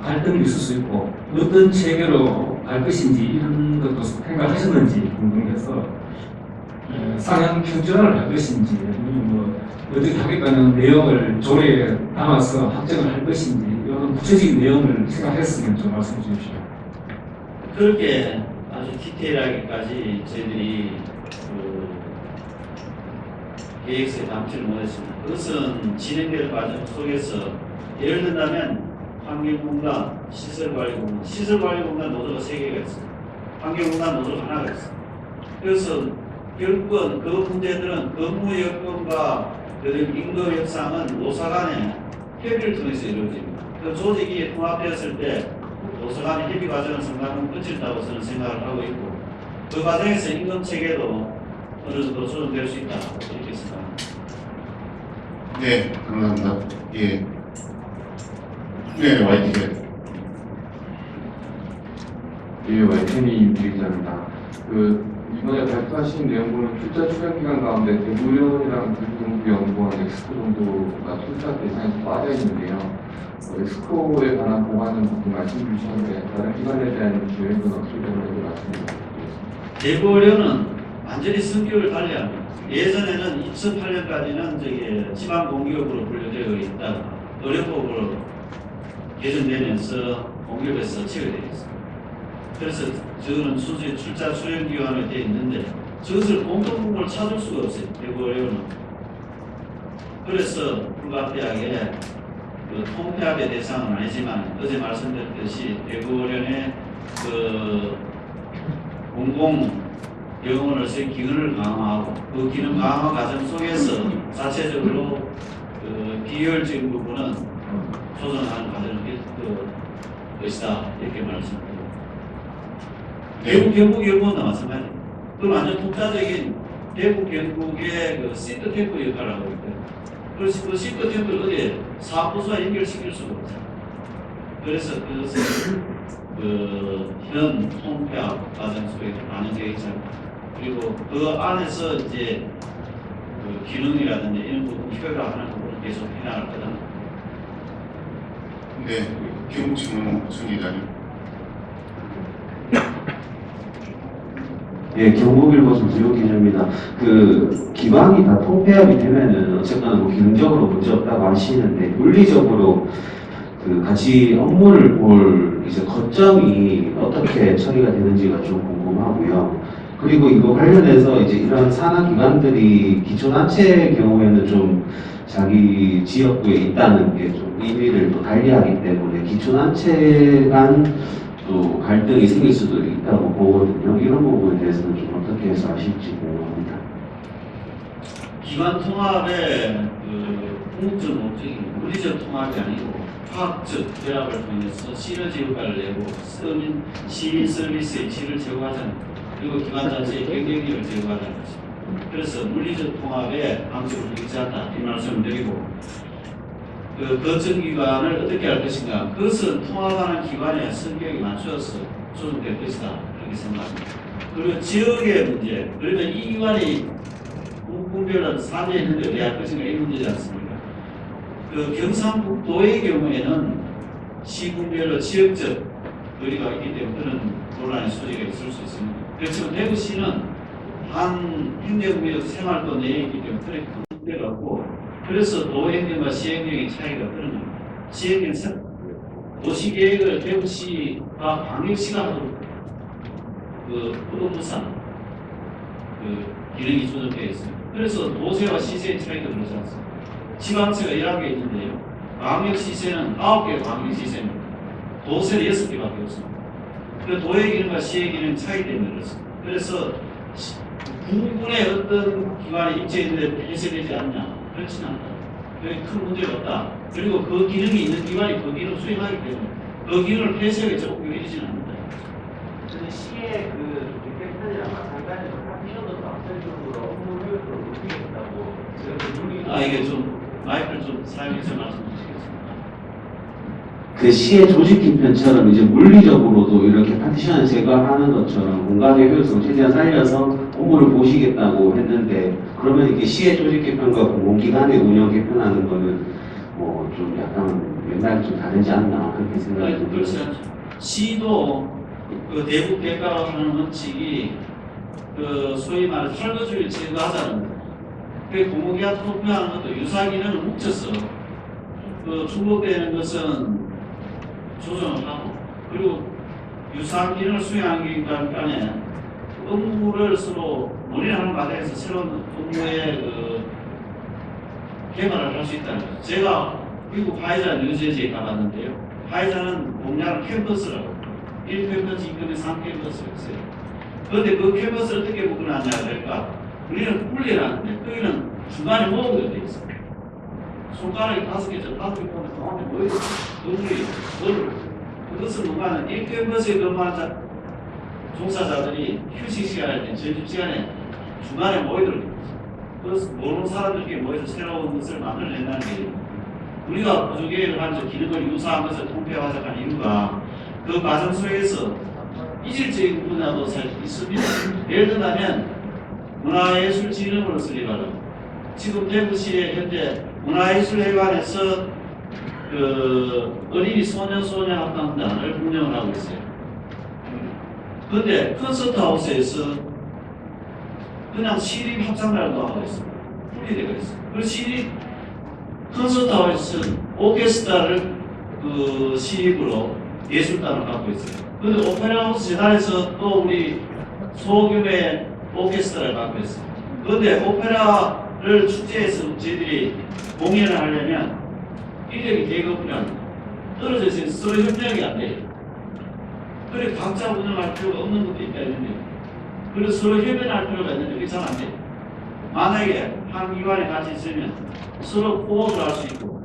갈등이 있을 수 있고 어떤 체계로 갈 것인지 이런 것도 생각하셨는지 궁금해서 상향 평준화를 할 것인지 아니면 뭐 어떻게 하겠다는 내용을 조례에 담아서 확정을 할 것인지 이런 구체적인 내용을 생각했으면 좀 말씀해 주십시오. 그렇게 아주 디테일하게까지 저희들이 계획서에 담지를 못했습니다. 그것은 진행될 과정 속에서 예를 든다면 환경공단, 시설관리공단, 시설관리공단 노조가 3개가 있습니다. 환경공단 노조가 하나가 있습니다. 그래서 결국은 그 문제들은 근무 여건과 임금 협상은 노사 간의 협의를 통해서 이루어집니다. 그 조직이 통합되었을 때 노사 간의 협의 과정은 상당히 거칠다고 저는 생각을 하고 있고 그 과정에서 임금 체계도 어느 정도 조정될 수 있다 이렇게 생각합니다. 네, 감사합니다. 예. 네, YTK. 예, YTK 유기자입니다. 이번에 발표하신 내용 보면 출자 출연 기간 가운데 대구련이랑 대구연구원 엑스코 정도가 출자 대상에서 빠져 있는데요. 엑스코에 관한 보관은 조금 말씀 주셨는데 다른 기관에 대한 계획은 어떻게 되는지 말씀 부탁드리겠습니다. 대구어려는 완전히 성격을 달리합니다. 예전에는 2008년까지는 지방공기업으로 분류되어 있다가 의료법으로 개정되면서 공기업에서 체결되어 있습니다. 그래서 저는 출자 수련 기관에 되어 있는데 저것을 공통분모를 찾을 수가 없어요. 대구어려는. 그래서 불가피하게 통폐합의 대상은 아니지만 어제 말씀드렸듯이 대구어련의 공공병원을 쓴 기능을 강화하고 그 기능 강화 과정 속에서 자체적으로 비효율적인 부분은 조정하는 과정을 것이다 이렇게 말씀드립니다. 대구 경북연구원도 마찬가지입니다. 그 완전 독자적인 대구 경북의 시트템프 역할을 하고 있거든요. 그래서 그 시트템프를 어디에 사업부서와 연결시킬 수가 없어요. 그래서 그것을 현 통폐합 과정 속에 반영되어 있잖아요. 그리고 그 안에서 이제 기능이라든지 이런 부분 효율화하는 부분을 계속 해나갈 거다. 네, 경북신문 정 기자님. 예, 경북일보 전수용 기자입니다. 기관이 다 통폐합이 되면은 어쨌거나 뭐 기능적으로 문제 없다고 하시는데 물리적으로 같이 업무를 볼 이제 거점이 어떻게 처리가 되는지가 좀 궁금하고요. 그리고 이거 관련해서 이제 이런 산하 기관들이 기초단체의 경우에는 좀 자기 지역구에 있다는 게 좀 의미를 또 달리하기 때문에 기초단체 간 또 갈등이 생길 수도 있다고 보거든요. 이런 부분에 대해서는 좀 어떻게 해서 아실지 궁금합니다. 기관 통합의 궁극적 목적이 물리적 통합이 아니고 화학적 결합을 통해서 시너지 효과를 내고 시민 서비스의 질을 제고하자는 그리고 기관 자체의 경쟁력을 제고하자는 것입니다. 그래서 물리적 통합에 방식을 일치한다 이 말씀을 드리고 거점기관을 어떻게 할 것인가 그것은 통합하는 기관의 성격에 맞춰서 조정될 것이다 그렇게 생각합니다. 그리고 지역의 문제 그러면 이 기관이 군별로 사죄했는데 왜 할 것인가 이 문제지 않습니까? 경상북도의 경우에는 시군별로 지역적 거리가 있기 때문에 그런 논란의 소지가 있을 수 있습니다. 그렇지만 대구시는 한 행정구역 생활도 내에 있기 때문에 그런 큰 문제가 없고 그래서 도행정과 시행령의 차이가 그런 겁니다. 시행령 도시계획을 대구시와 광역시가 하도록 부동산 기능이 조정되어 있습니다. 그래서 도세와 시세의 차이가 그렇지 않습니다. 지방세가 11개 있는데요. 광역시세는 9개 광역시세입니다. 도세는 6개밖에 없습니다. 그 도의기능과 시행기능 차이 때문에 그렇습니다. 그래서 부분의 어떤 기관에 입주했는데 폐쇄되지 않냐? 그렇지는 않다. 큰 문제가 없다. 그리고 그 기능이 있는 기관이 그 기능을 수행하기 때문에 그 기능을 폐쇄하게 적극 이루어지지는 않는다. 저는 시의 리팩션이랑 마찬가지로 컨디션도 압도적으로 업무 효율을 높이겠다고 이게 좀 마이크를 좀 사용해서 말씀 주시겠습니다. 그 시의 조직 형편처럼 이제 물리적으로도 이렇게 파티션을 제거하는 것처럼 공간의 효율성을 최대한 살려서 업무를 보시겠다고 했는데, 그러면 이게 시의 조직 개편과 공공기관의 운영 개편하는 거는 뭐 좀 약간 맥락이 좀 다르지 않나 그렇게 생각이 듭니다. 그렇지 않죠. 시도 그 대북 대가로 하는 원칙이 그 소위 말해 설거지를 제거하자는 거예요. 그 공공기관 투표하는 것도 유사기능을 뭉쳐서 그 중복되는 것은 조정을 하고, 그리고 유사한 기능을 수행하기 간에 업무를 서로 논의하는 과정에서 새로운 업무의 그 개발을 할 수 있다는 거죠. 제가 미국 화이자 뉴저지에 가봤는데요. 화이자는 공략을 캠퍼스라고 1캠퍼스, 2캠퍼스, 3캠퍼스를 했어요. 그런데 그 캠퍼스를 어떻게 묶어놨냐 할까? 우리는 분리를 하는데 거기는 중간에 모으게 돼 있어요. 손가락이 5개죠. 5개 보면 가운데 모여있어요. 그것은 뭔가는 1캠퍼스에 근무하는 종사자들이 휴식 시간에, 점심시간에 중간에 모이도록 됩니다. 그래서 모르는 사람들끼리 모여서 새로운 것을 만들어낸다는 게, 우리가 구조계획을 하면서 기능을 유사한 것을 통폐화하자는 이유가 그 과정 속에서 이질적인 분야도 사실 있습니다. 예를 들면 문화예술진흥으로 설립하는, 지금 대구시에 현재 문화예술회관에서 그 어린이 소년합창단을 운영을 하고 있어요. 그런데 콘서트하우스에서 그냥 시립 합창단도 하고 있습니다. 분리되어 있어요. 그 시립 콘서트하우스에서 오케스트라를 그 시립으로 예술단을 갖고 있어요. 그런데 오페라하우스 재단에서 또 우리 소규모의 오케스트라를 갖고 있어요. 그런데 오페라를 축제에서 저희들이 공연을 하려면 인력이 되게 필요합니다. 떨어져 있어서 서로 협력이 안 돼요. 그래 각자 운영할 필요가 없는 것도 있다 있는데, 그래서 서로 협력할 필요가 있는데 그게 잘 안 돼요. 만약에 한 기관에 같이 있으면 서로 호흡을 할 수 있고,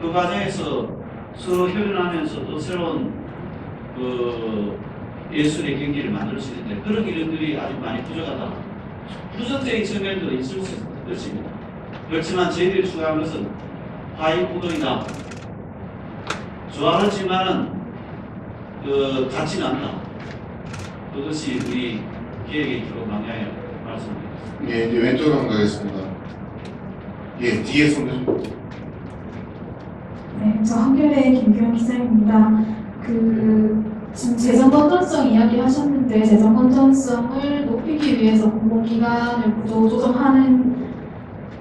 그 과정에서 서로 협력하면서 또 새로운 그 예술의 경기를 만들 수 있는데, 그런 기능들이 아직 많이 부족하다. 부정적인 측면도 있을 수 있을 것입니다. 그렇지만 저희들이 추구한 것은 화이부동이다. 좋아하지만은 그 같지는 않다. 그것이 우리 계획의 주로 방향이라고 말씀드리겠습니다. 예, 이제 왼쪽으로 한번 가겠습니다. 예, 뒤에 손 좀. 네, 저 한겨레 김규현 기자입니다. 지금 재정 건전성 이야기하셨는데, 재정 건전성을 높이기 위해서 공공기관을 구조 조정하는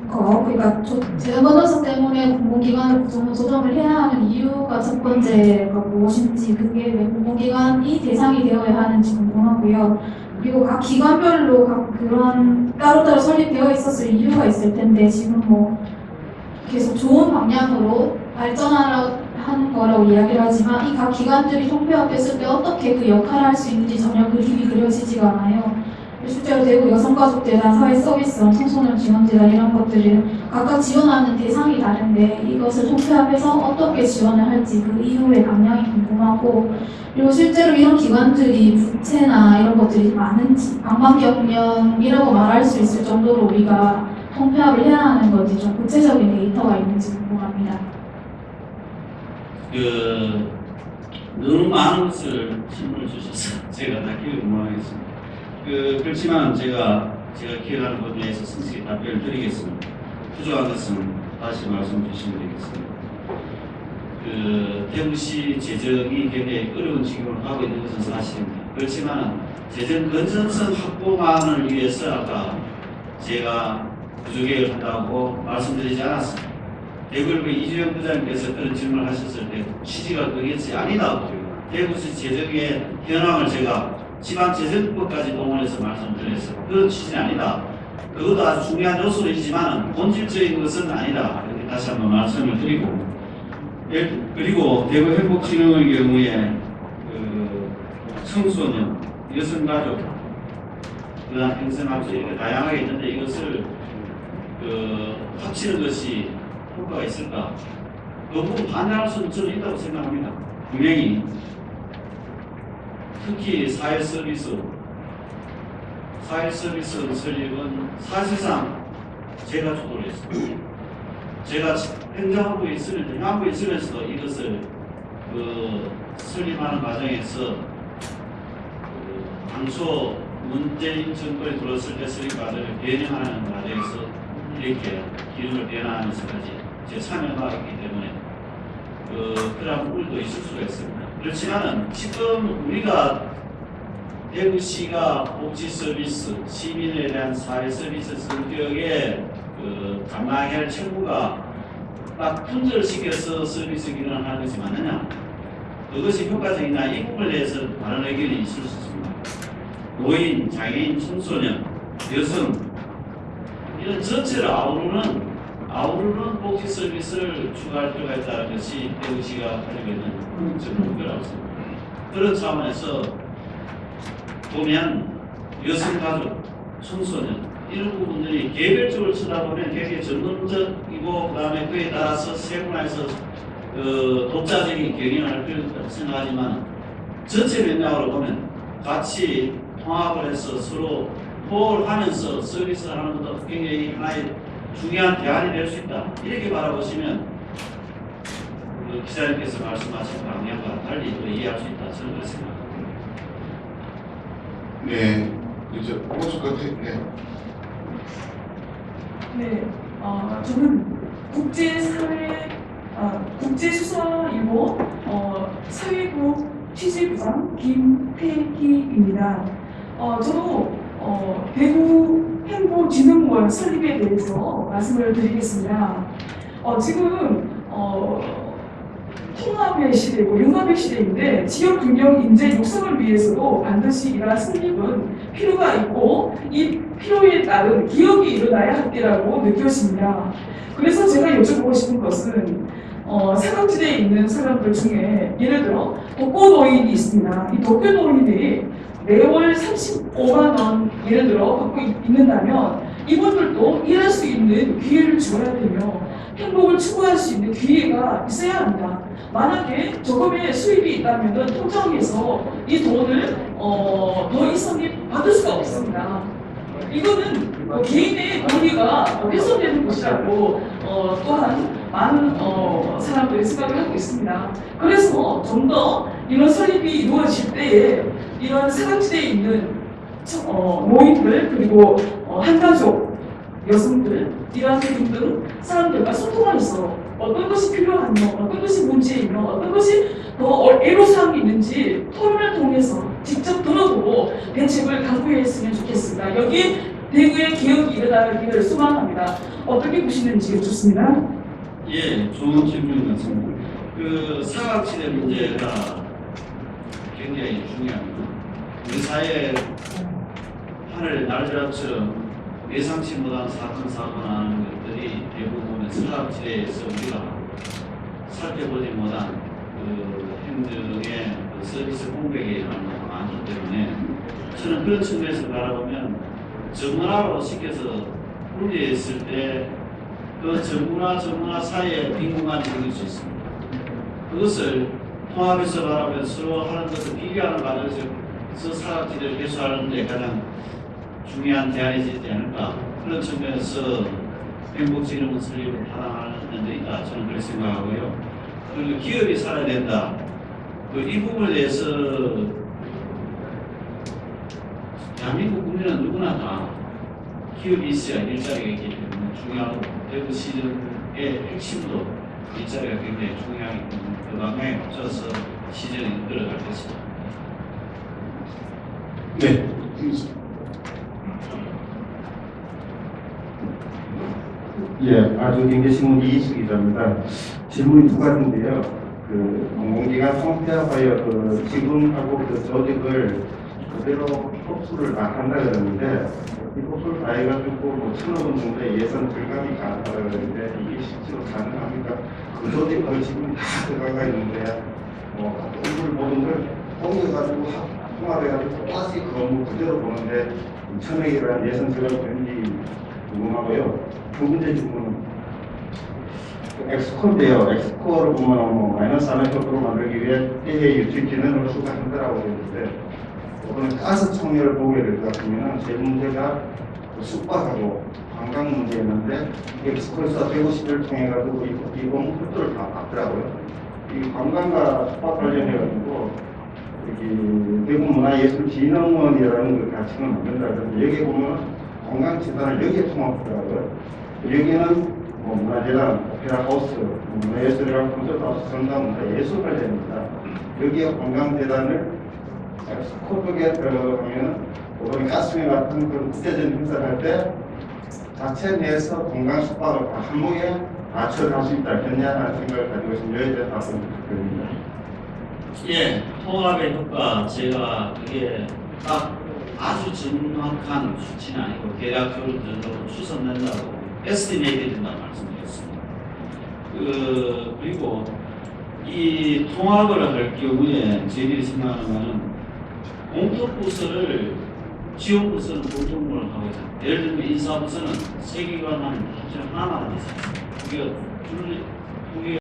거, 그러니까 재정 건전성 때문에 공공기관을 구조 조정을 해야 하는 이유가 첫 번째가 무엇인지, 그게 왜 공공기관이 대상이 되어야 하는지 궁금하고요. 그리고 각 기관별로 각 그런 따로따로 설립되어 있었을 이유가 있을 텐데, 지금 뭐 계속 좋은 방향으로 발전하려 하는 거라고 이야기를 하지만, 이 각 기관들이 통폐합했을 때 어떻게 그 역할을 할 수 있는지 전혀 그림이 그려지지가 않아요. 실제로 대구 여성가족재단, 사회서비스원, 청소년 지원재단 이런 것들을 각각 지원하는 대상이 다른데, 이것을 통폐합해서 어떻게 지원을 할지 그 이후의 방향이 궁금하고, 그리고 실제로 이런 기관들이 부채나 이런 것들이 많은지, 방방경영이라고 말할 수 있을 정도로 우리가 통폐합을 해야 하는 건지 좀 구체적인 데이터가 있는지 궁금합니다. 너무 많은 것을 질문을 주셔서 제가 다 기억을 못하겠습니다. 그렇지만 제가 기억하는 것 내에서 성실히 답변을 드리겠습니다. 부족한 것은 다시 말씀 주시면 되겠습니다. 대구시 재정이 굉장히 어려운 지경으로 가고 있는 것은 사실입니다. 그렇지만 재정 건전성 확보만을 위해서 아까 제가 구조개혁을 한다고 말씀드리지 않았습니다. 대구일보 이주영 부장님께서 그런 질문을 하셨을 때 취지가 그것이 아니다. 대구시 재정의 현황을 제가 지방재정법까지 동원해서 말씀드렸어요. 그런 취지는 아니다. 그것도 아주 중요한 요소이지만 본질적인 것은 아니다. 이렇게 다시 한번 말씀을 드리고, 그리고 대구 행복진흥의 경우에 청소년, 여성가족, 그다음 행성학교 이렇게 다양하게 있는데, 이것을 합치는 것이 효과가 있을까? 그 부분 반대할 수는 저는 있다고 생각합니다. 분명히 특히 사회서비스 설립은 사실상 제가 주도를 했습니다. 제가 행정부에 있으면서도 이것을 설립하는 과정에서 당초 문재인 정권이 들어왔을 때 설립 과정을 변형하는 과정에서 이렇게 기능을 변화하면서까지 참여하기 때문에 그런 부분도 있을 수가 있습니다. 그렇지만은 지금 우리가 대구시가 복지 서비스, 시민에 대한 사회 서비스 성격에 감당해야 할 책무가 딱 분절시켜서 서비스 기능을 하는 것이 맞느냐? 그것이 효과적이냐? 이 부분에 대해서 다른 의견이 있을 수 있습니다. 노인, 장애인, 청소년, 여성 이런 전체를 아우르는 복지 서비스를 추가할 필요가 있다는 것이 대구시가 가지고 있는 궁극적 목표라고 생각합니다. 그런 차원에서 보면 여성가족, 청소년 이런 부분들이 개별적으로 쳐다보면 굉장히 전문적이고 그다음에 그에 따라서 세분화해서 독자적인 경영을 할 필요가 있다고 생각하지만 전체 맥락으로 보면 같이 통합을 해서 서로 호흡하면서 서비스를 하는 것도 굉장히 하나의 중요한 대안이 될 수 있다. 이렇게 바라보시면 기자님께서 말씀하신 방향과 달리 또 이해할 수 있다. 저는 그렇게 생각합니다. 네, 이제 호수까지 네. 네, 저는 국제수사일보 사회부 취재부장 김태희입니다. 저도 대구 행보진흥원 설립에 대해서 말씀을 드리겠습니다. 지금 통합의 시대고 융합의 시대인데 지역 균형 인재 육성을 위해서도 반드시 이러한 설립은 필요가 있고 이 필요에 따른 기업이 일어나야 할 때라고 느껴집니다. 그래서 제가 여쭤보고 싶은 것은 사각지대에 있는 사람들 중에 예를 들어 독거노인이 있습니다. 이 독거노인이 매월 35만 원 예를 들어 받고 있는다면 이분들도 일할 수 있는 기회를 주어야 되며 행복을 추구할 수 있는 기회가 있어야 합니다. 만약에 저금의 수입이 있다면 통장에서 이 돈을 더 이상이 받을 수가 없습니다. 이거는 개인의 권리가 훼손되는 것이라고 또한 많은 사람들이 생각을 하고 있습니다. 그래서 좀 더 이런 설립이 이루어질 때에 이런 사각지대에 있는 노인들 그리고 한가족 여성들 이러한 등등 사람들과 소통하면서 어떤 것이 필요하며 어떤 것이 문제이며 어떤 것이 더 애로사항이 있는지 토론을 통해서 직접 들어보고 대책을 강구했으면 좋겠습니다. 여기에 대구의 기업이 일어나기를 소망합니다. 어떻게 보시는지 여쭙습니다. 예, 좋은 질문 같습니다. 사각지대 문제가 굉장히 중요합니다. 우리 사회에 하늘 날벼락처럼 예상치 못한 사건 나는 것들이 대부분의 사각지대에서 우리가 살펴보지 못한 행정의 서비스 공백이 일어나는 경우가 많기 때문에 저는 그런 측면에서 바라보면 전문화로 시켜서 분리했을 때 그 전문화 사이에 빈 공간이 생길 수 있습니다. 그것을 통합해서 바라보면 서로 하는 것을 비교하는 과정에서 사각지대를 개수하는 데 가장 중요한 대안이 되지 않을까 그런 측면에서 행복진흥원 설립을 타당하는 데 있다 저는 그렇게 생각하고요. 그리고 기업이 살아야 된다. 이 부분에 대해서 대한민국 국민은 누구나 다 기업이 있어야 일자리가 있기 때문에 중요하고 대구 시정의 핵심도 일자리가 굉장히 중요하기 때문에 그 방향에 맞춰서 시정이 이끌어갈 것입니다. 네. 예, 아주 경제신문 이희수 기자입니다. 질문이 두 가지인데요. 공공기관 통폐합하여 지금하고 조직을 그대로 흡수를 다 한다 그러는데 이 흡수를 다 해가지고 1,000억 원 정도의 예산 절감이 가능하다 그러는데 이게 실제로 가능합니까? 그 조직을 지금 다 들어가 있는데 공부를 모든 걸 옮겨가지고 통합해가지고 다시 그 업무 그대로 보는데 1,000억이라는 예산 절감이 되는지 궁금하고요. 두 번째 질문은 엑스코인데요. 엑스코를 보면 마이너스 안압적으로 만들기 위해 해외 유치 기능을 추가한다라고 했는데 오늘 가스 청결을 보게 될 것 같으면 제 문제가 숙박하고 관광 문제였는데 엑스코에서 150을 통해 가지고 이 업무 속도를 다 바꾸더라고요. 이 관광과 숙박 관련해가지고 여기 대구문화예술진흥원이라는 걸 가칭을 만든다 그러면 여기 보면 관광재단을 여기에 통합하더라고요. 여기는 뭐 문화재단, 오페라하우스, 문화예술이랑 콘서트하우스, 전담문화예술 관련입니다. 여기에 관광재단을 코쪽에 들어가면 우리 가스ሜ 같은 그런 국제적인 행사를 할 때 자체 내에서 관광 숙박을 다 한목에 맞춰갈 수 있다. 그냐는 생각을 가지고 있습니다. 여기에 대해서 답변 부탁드립니다. 예, 통합의 효과 제가 그게 딱 아주 정확한 수치는 아니고 대략적으로 정도로 추산된다고 에스티메이트 된다고 말씀드렸습니다. 그리고 이 통합을 할 경우에 저희들이 생각하는 것은 공적부서를 지원부서는 공정부를 하고 있습니다. 예를 들면 인사부서는 세기관만 합쳐 하나만 있습니다. 우리가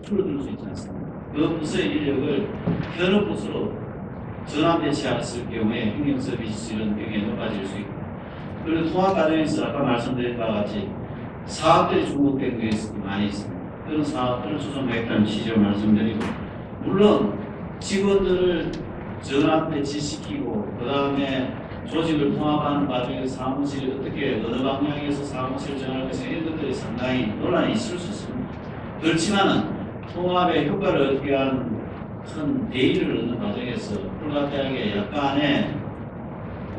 줄어들 수 있지 않습니까? 그 부서의 인력을 현업부서로 전환 배치했을 경우에 행정 서비스 이런 경우에 높아질 수 있고, 그리고 통합 과정에서 아까 말씀드린 바와 같이 사업들이 중복된 것이 많이 있습니다. 그런 사업들을 수정하겠다는 취지로 말씀드리고, 물론 직원들을 전환 배치시키고 그 다음에 조직을 통합하는 과정에서 사무실이 어떻게 어느 방향에서 사무실을 정할 것인가 이런 것들이 상당히 논란이 있을 수 있습니다. 그렇지만은 통합의 효과를 얻기 위한 큰 대의를 얻는 과정에서 불가피하게 약간의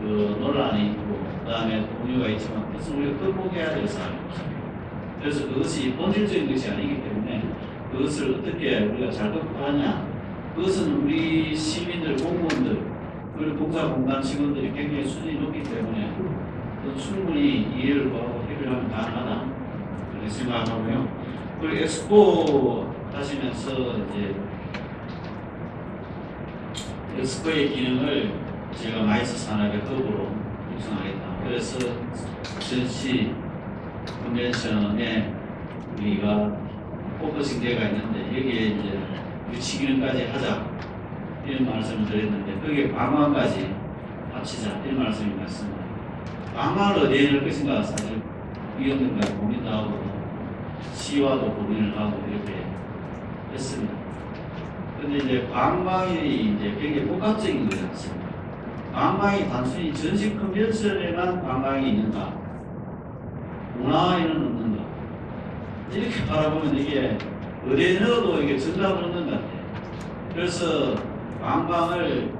그 논란이 있고 그 다음에 동요가 있지만 그것은 우리가 극복해야 될 사항입니다. 그래서 그것이 본질적인 것이 아니기 때문에 그것을 어떻게 우리가 잘 극복하냐, 그것은 우리 시민들, 공무원들 그리고 공사공단 직원들이 굉장히 수준이 높기 때문에 충분히 이해를 하고 해결하면 가능하다 그렇게 생각하고요. 그리고 엑스포 하시면서 이제 엑스포의 기능을 제가 마이스 산업의 허브로 육성하겠다. 그래서 전시 컨벤션에 우리가 포커싱 대회가 있는데 여기에 이제 유치 기능까지 하자 이런 말씀을 드렸는데 거기에 관광까지 합치자 이런 말씀이 맞습니다. 관광을 어디에 넣을 것인가 사실 위원들과 고민도 하고 시와도 고민을 하고 이렇게 했습니다. 근데 이제 관광이 이제 굉장히 복합적인 거지 않습니까? 관광이 단순히 전시 컨벤션에만 관광이 있는가? 문화에는 없는가? 이렇게 바라보면 이게 어디에 넣어도 이게 정답을 얻는 것 같아요. 그래서 관광을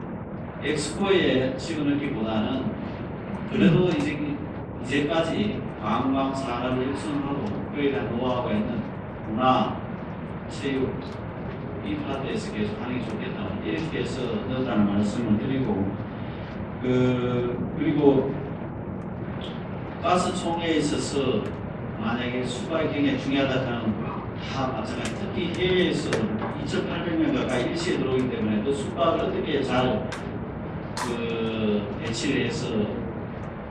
엑스포에 집어넣기보다는 그래도 이제까지 관광 산업을 육성하고 그에 대한 노하우가 있는 문화, 체육 이 파트에서 계속 하는 게 좋겠다 이렇게 해서 넣었다는 말씀을 드리고, 그리고 가스총회에 있어서 만약에 수박이 굉장히 중요하다는 다 마찬가지. 특히 해외에서 2,800명 가까이 일시에 들어오기 때문에 그 숙박을 어떻게 잘 배치를 해서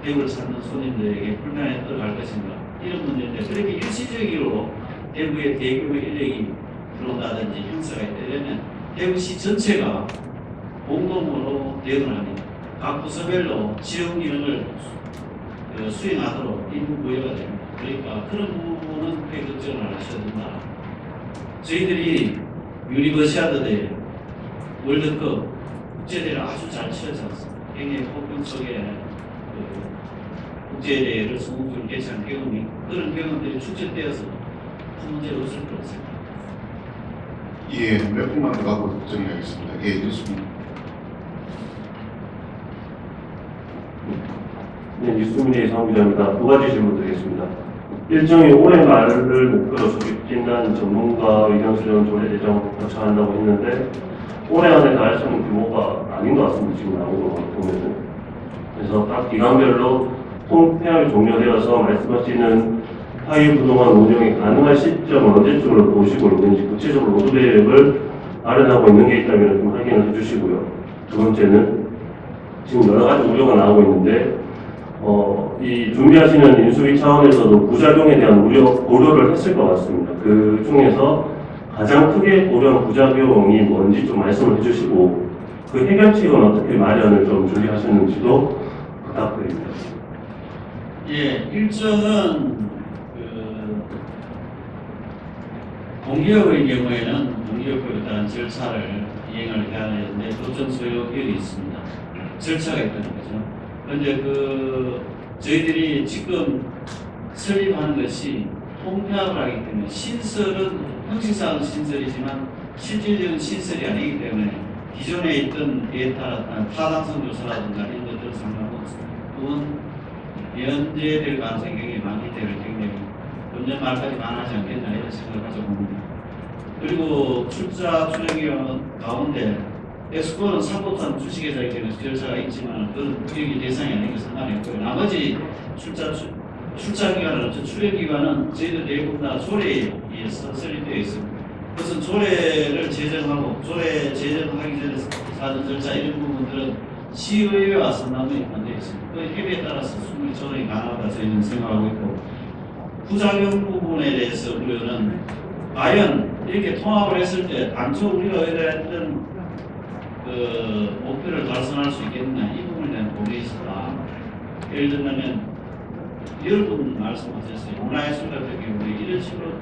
대구를 찾는 손님들에게 불편에 들어갈 것인가 이런 문제인데, 그렇게 일시적으로 대구에 대규모 인력이 들어온다든지 행사가 있다면 대구시 전체가 공동으로 대응을 합니다. 각 부서별로 지원 기능을 수행하도록 인구 부여가 됩니다. 그러니까 그런 부분은 크게 걱정을 하셔야 된다. 저희들이 유니버시아드 대회, 월드컵, 국제대회를 아주 잘 치러지 않습니다. 굉장히 폭풍 속에 국제대회를 성공적으로 개최한 경험이, 그런 경험들이 축적되어서 큰 문제가 없을 거라고 생각합니다. 예, 몇 분만 더 갖고 정리하겠습니다. 예, 좋습니다. 네, 뉴스미디어의 상기자입니다. 두 가지 질문 드리겠습니다. 일정이 올해 말을 목표로 조직진단 전문가 의견 수정 조례 제정 거쳐한다고 했는데 올해 안에 다 할 수 있는 규모가 아닌 것 같습니다. 지금 나오는 거 보면은. 그래서 각 기관별로 통폐합이 종료되어서 말씀하시는 타이 부동산 운영이 가능한 시점은 언제쯤으로 보시고 있는지 구체적으로 로드 계획을 마련하고 있는 게 있다면 좀 확인을 해주시고요. 두 번째는 지금 여러 가지 우려가 나오고 있는데 이 준비하시는 인수위 차원에서도 부작용에 대한 고려를 했을 것 같습니다. 그 중에서 가장 크게 고려한 부작용이 뭔지 좀 말씀을 해주시고 그 해결책은 어떻게 마련을 좀 준비하셨는지도 부탁드립니다. 예, 일정은 공기업의 경우에는 공기업 일단 절차를 이행을 해야 하는데 도청 소요결이 있습니다. 절차가 있다는 거죠. 그런데 저희들이 지금 설립하는 것이 통폐합을 하기 때문에 신설은 형식상은 신설이지만 실질적인 신설이 아니기 때문에 기존에 있던 데이터, 타당성 조사라든가 이런 것들은 상관없고 그건 연재될 가능성이 굉장히 많기 때문에 굉장히 금년 말까지 많아지 않겠나 이런 생각을 가져봅니다. 그리고 출자 출연기관 가운데 엑스코는 사법상 주식회사이기 때문에 절차가 있지만 그건 여기 대상이 아닌 게 상관이 없고요. 나머지 출자기관은 출연기관은 저희들 대부분 다 조례에 의해서 설립되어 있습니다. 그것은 조례를 제정하고 조례 제정하기 전에 사전 절차 이런 부분들은 시의회와 상담이 관되어 있습니다. 그 협의에 따라서 충분히 조정이 가능하다 저희는 생각하고 있고 부작용 부분에 대해서 우려는 과연 이렇게 통합을 했을 때 당초 우리가 의뢰했던 목표를 달성할 수 있겠느냐 이 부분에 대한 고민이 있었다. 예를 들면 여러분 말씀하셨어요. 문화예술 같은 경우에 이런 식으로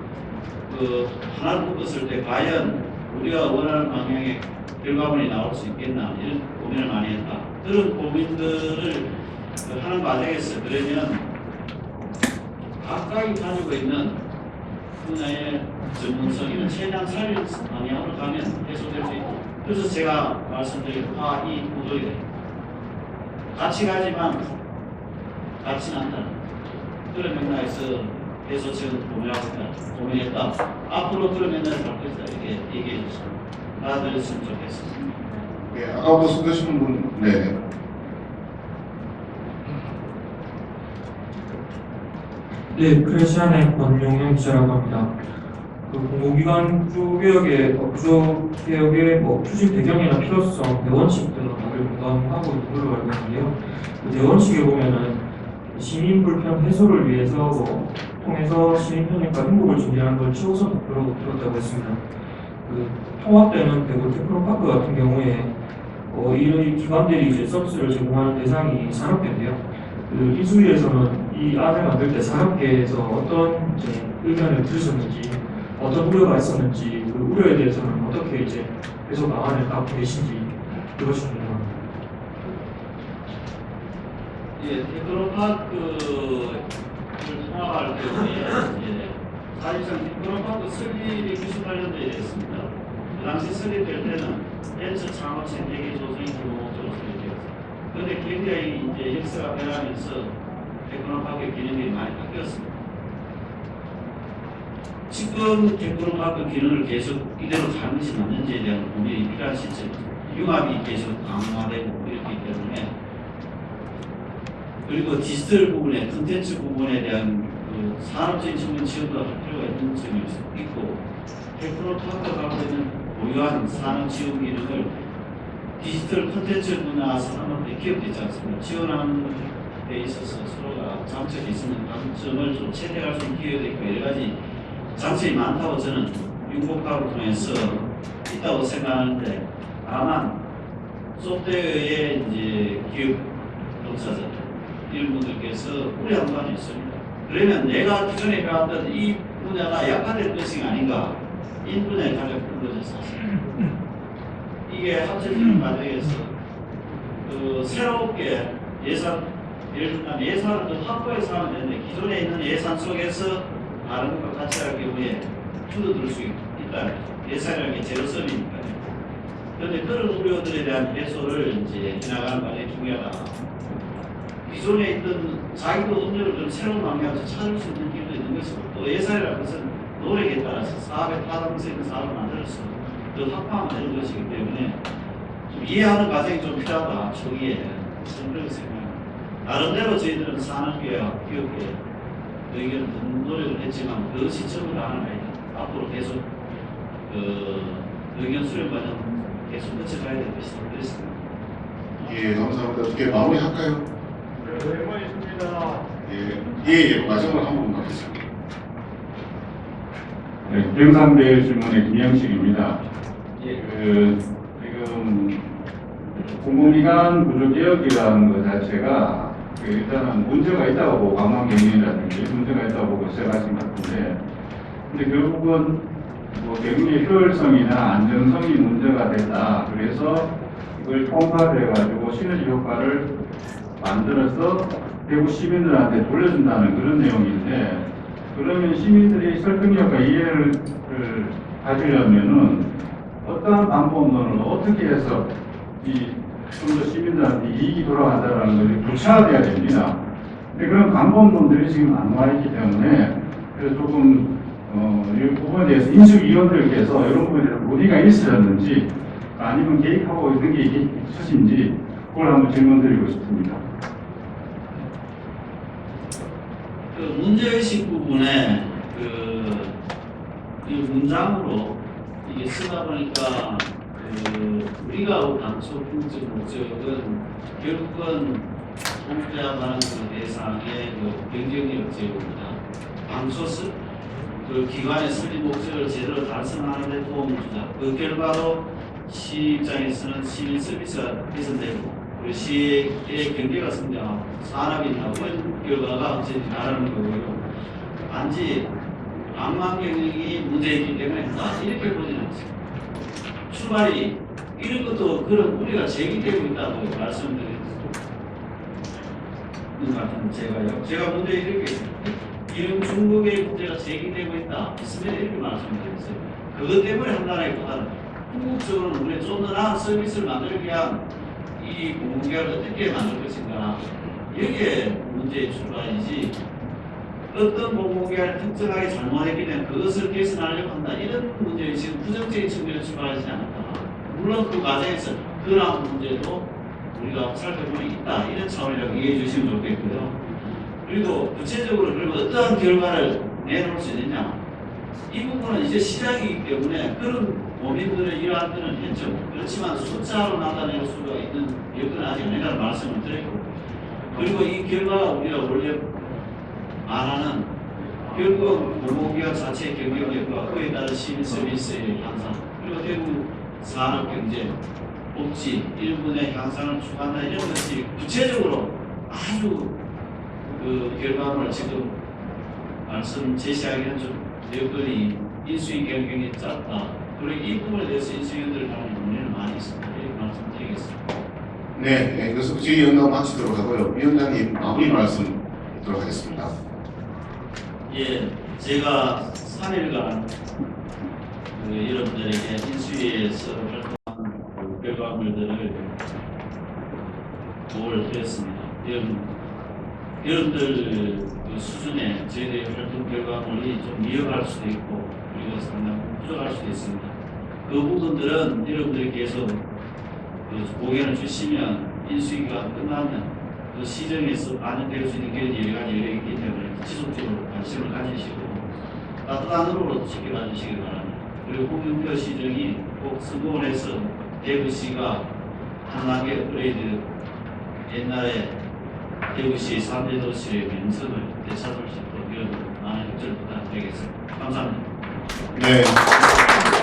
하나를 묶었을 때 과연 우리가 원하는 방향의 결과물이 나올 수 있겠나 이런 고민을 많이 했다. 그런 고민들을 하는 과정에서 그러면 각각이 가지고 있는 분야의 전문성이나 최대한 살릴 방향으로 가면 해소될 수 있다. 그래서 제가 말씀드린 화이 구조이 됩니다. 같이 가지만 같이는 않다. 그런 맥락에서 해소 지금 고민했다. 앞으로 그런 맥락을 갖고 있다. 이렇게 얘기해 주시면 알아들었으면 좋겠습니다. 네, 아까부터 손 드시는 분, 네. 네, 크레시안의 권용현 기자라고 합니다. 공공기관 구조개혁의 구조개혁의 추진 배경이나 필요성, 대원칙 등을 다들 공감하고 있는 걸로 알고 있는데요. 대원칙에 보면은 시민 불편 해소를 위해서 통해서 시민 편익과 행복을 증진하는 걸 최우선 목표로 들었다고 했습니다. 통합되는 대구 테크노파크 같은 경우에 이 기관들이 이제 서비스를 제공하는 대상이 산업계인데요. 이주위에서는 이 안을 만들 때 산업계에서 어떤 이제 의견을 들으셨는지, 어떤 우려가 있었는지, 그 우려에 대해서는 어떻게 이제 해소 방안을 갖고 계신지 그것이 궁금합니다. 예, 테크노파크를 통합할 경우에 사실상 테크노파크 설립이 98년도에 됐습니다. 그 당시 설립될 때는 벤처 창업 생태계 조성이 기본 목적으로 설립되었습니다. 그런데 굉장히 이제 역사가 변하면서 테크노파크의 기능이 많이 바뀌었습니다. 지금 테크노파크 기능을 계속 이대로 가는 것이 맞는지에 대한 고민이 필요한 시점입니다. 융합이 계속 강화되고 이렇기 때문에 그리고 디지털 부분에 콘텐츠 부분에 대한 산업적인 측면 지원도 할 필요가 있는 점이 있고 테크노파크가 갖고 있는 고유한 산업 지원 기능을 디지털 콘텐츠 분야 산업한테 기업도 있지 않습니까? 지원하는 데 있어서 서로가 장점이 있는 장점을 좀 채택할 수 있는 기회도 있고 여러 가지 장점이 많다고 저는 융복합을 통해서 있다고 생각하는데 다만 소프트웨어의 이제 기업 종사자 이런 분들께서 우려한 바는 있습니다. 그러면 내가 기존에 배웠던 이 분야가 약화될 것이 아닌가 이 분야에 가장 큰 거죠 사실. 이게 합쳐지는 과정에서 새롭게 예산 예를 들면 예산을 더 확보해서 하면 되는데 기존에 있는 예산 속에서 다른 것과 같이 할 경우에 줄어들 수 있다. 예산이라는 게 제로섬이니까요. 그런데 그런 우려들에 대한 해소를 이제 해나가는 과정이 중요하다. 기존에 있던 자기도 업무를 좀 새로운 방향에서 찾을 수 있는 길도 있는 것이고 또 예산이라는 것은 노력에 따라서 사업의 타당성 있는 사업을 만들어서 더 확보하면 되는 것이기 때문에 좀 이해하는 과정이 좀 필요하다. 초기에 저는 그렇게 생각합니다. 나름대로 저희들은 산업계와 기업계 의견을 듣는 노력을 했지만 그것이 전부 다는 아니다. 앞으로 계속 의견 수렴 과정 계속 거쳐가야 될 것이다. 그렇습니다. 예, 감사합니다. 어떻게 마무리할까요? 네, 있습니다. 예, 마지막으로 한 번 받겠습니다. 네, 경상대 질문의 김영식입니다. 지금 공공기관 구조개혁이라는 것 자체가 일단은 문제가 있다고 보고 관광경영이라든지 문제가 있다고 보고 시작하신 것 같은데 근데 결국은 뭐 대구의 효율성이나 안정성이 문제가 됐다. 그래서 이걸 통합해가지고 시너지 효과를 만들어서 대구 시민들한테 돌려준다는 그런 내용인데, 그러면 시민들이 설득력과 이해를 가지려면은 어떠한 방법론을 어떻게 해서 좀 더 시민들한테 이익이 돌아간다는 것이 구체화돼야 됩니다. 근데 그런 방법론들이 지금 안 나와 있기 때문에 그래서 조금 이 부분에 대해서 인수위원들께서 이런 부분에 대해서 논의가 있으셨는지 아니면 개입하고 있는 게 있으신지 그걸 한번 질문드리고 싶습니다. 그 문제의식 부분에 이 문장으로 이게 쓰다 보니까 우리가 당초 궁극적 목적은 결국은 통폐합하는 그 대상의 경쟁력 제고입니다. 당초 그 기관의 설립 목적을 제대로 달성하는 데 도움을 주자. 그 결과로 시 입장에서는 시민 서비스가 개선되고 우리 시의 경제가 성장하고 산업이 나고 이런 결과가 어쨌든 나라는 거고요. 단지 악만 경영이 문제이기 때문에 이렇게 보지는 않습니다. 출발이 이런 것도 그런 우리가 제기되고 있다고 말씀드리는 것 같은 제가 먼저 이렇게 이런 중국의 문제가 제기되고 있다 있으면 이렇게 말씀드렸어요. 그것 때문에 한나라에 보다는 궁극적으로는 우리 좀 더 나은 서비스를 만들기 위한 이 공공기관을 어떻게 만들 것인가 이게 문제의 출발이지 어떤 공공기관을 특정하게 잘못했기 때문에 그것을 개선하려고 한다 이런 문제에 지금 부정적인 측면을 출발하지 않았다. 물론 그 과정에서 그러한 문제도 우리가 살펴보면 있다 이런 차원이라고 이해해 주시면 좋겠고요. 그리고 구체적으로 그리고 어떠한 결과를 내놓을 수 있느냐 이 부분은 이제 시작이기 때문에 그런 고민들의 일환들은 했죠. 그렇지만 숫자로 나타낼 수가 있는 여건은 아직 아니라는 말씀을 드렸고 그리고 이 결과가 우리가 원래 말하는 결국 공공기관 자체의 경쟁력과 그에 따른 시민 서비스의 향상 그리고 대구 산업 경제 복지 일본의 향상을 추구한다 이런 것이 구체적으로 아주 그 결과물을 지금 말씀 제시하기는 좀 여건이 인수위 경쟁이 짧다. 그리고 이 부분에 대해서 인수위원들 간의 논의는 많이 있습니다. 이렇게 말씀드리겠습니다. 네, 그래서 저희 연담 마치도록 하고요. 위원장님 마무리 말씀 듣도록 하겠습니다. 예, 제가 3일간 여러분들에게 인수위에서 활동한 그 결과물들을 보고를 드렸습니다. 여러분들 그 수준의 저희들의 활동 결과물이 좀 미흡할 수도 있고 그리고 상당히 부족할 수도 있습니다. 그 부분들은 여러분들이 계속 그 고견을 주시면 인수위가 끝나면 그 시정에서 반영될 수 있는 그런 여러 가지 여력이 있기 때문에 지속적으로 관심을 가지시고 따뜻한 으로 지켜봐 주시기 바랍니다. 그리고 홍준표 시정이 꼭 성공을 해서 대구시가 한 단계 업그레이드 옛날에 대구시 3대 도시의 명성을 되찾을 수 있도록 여러분 많은 협조를 부탁드리겠습니다. 감사합니다. 네.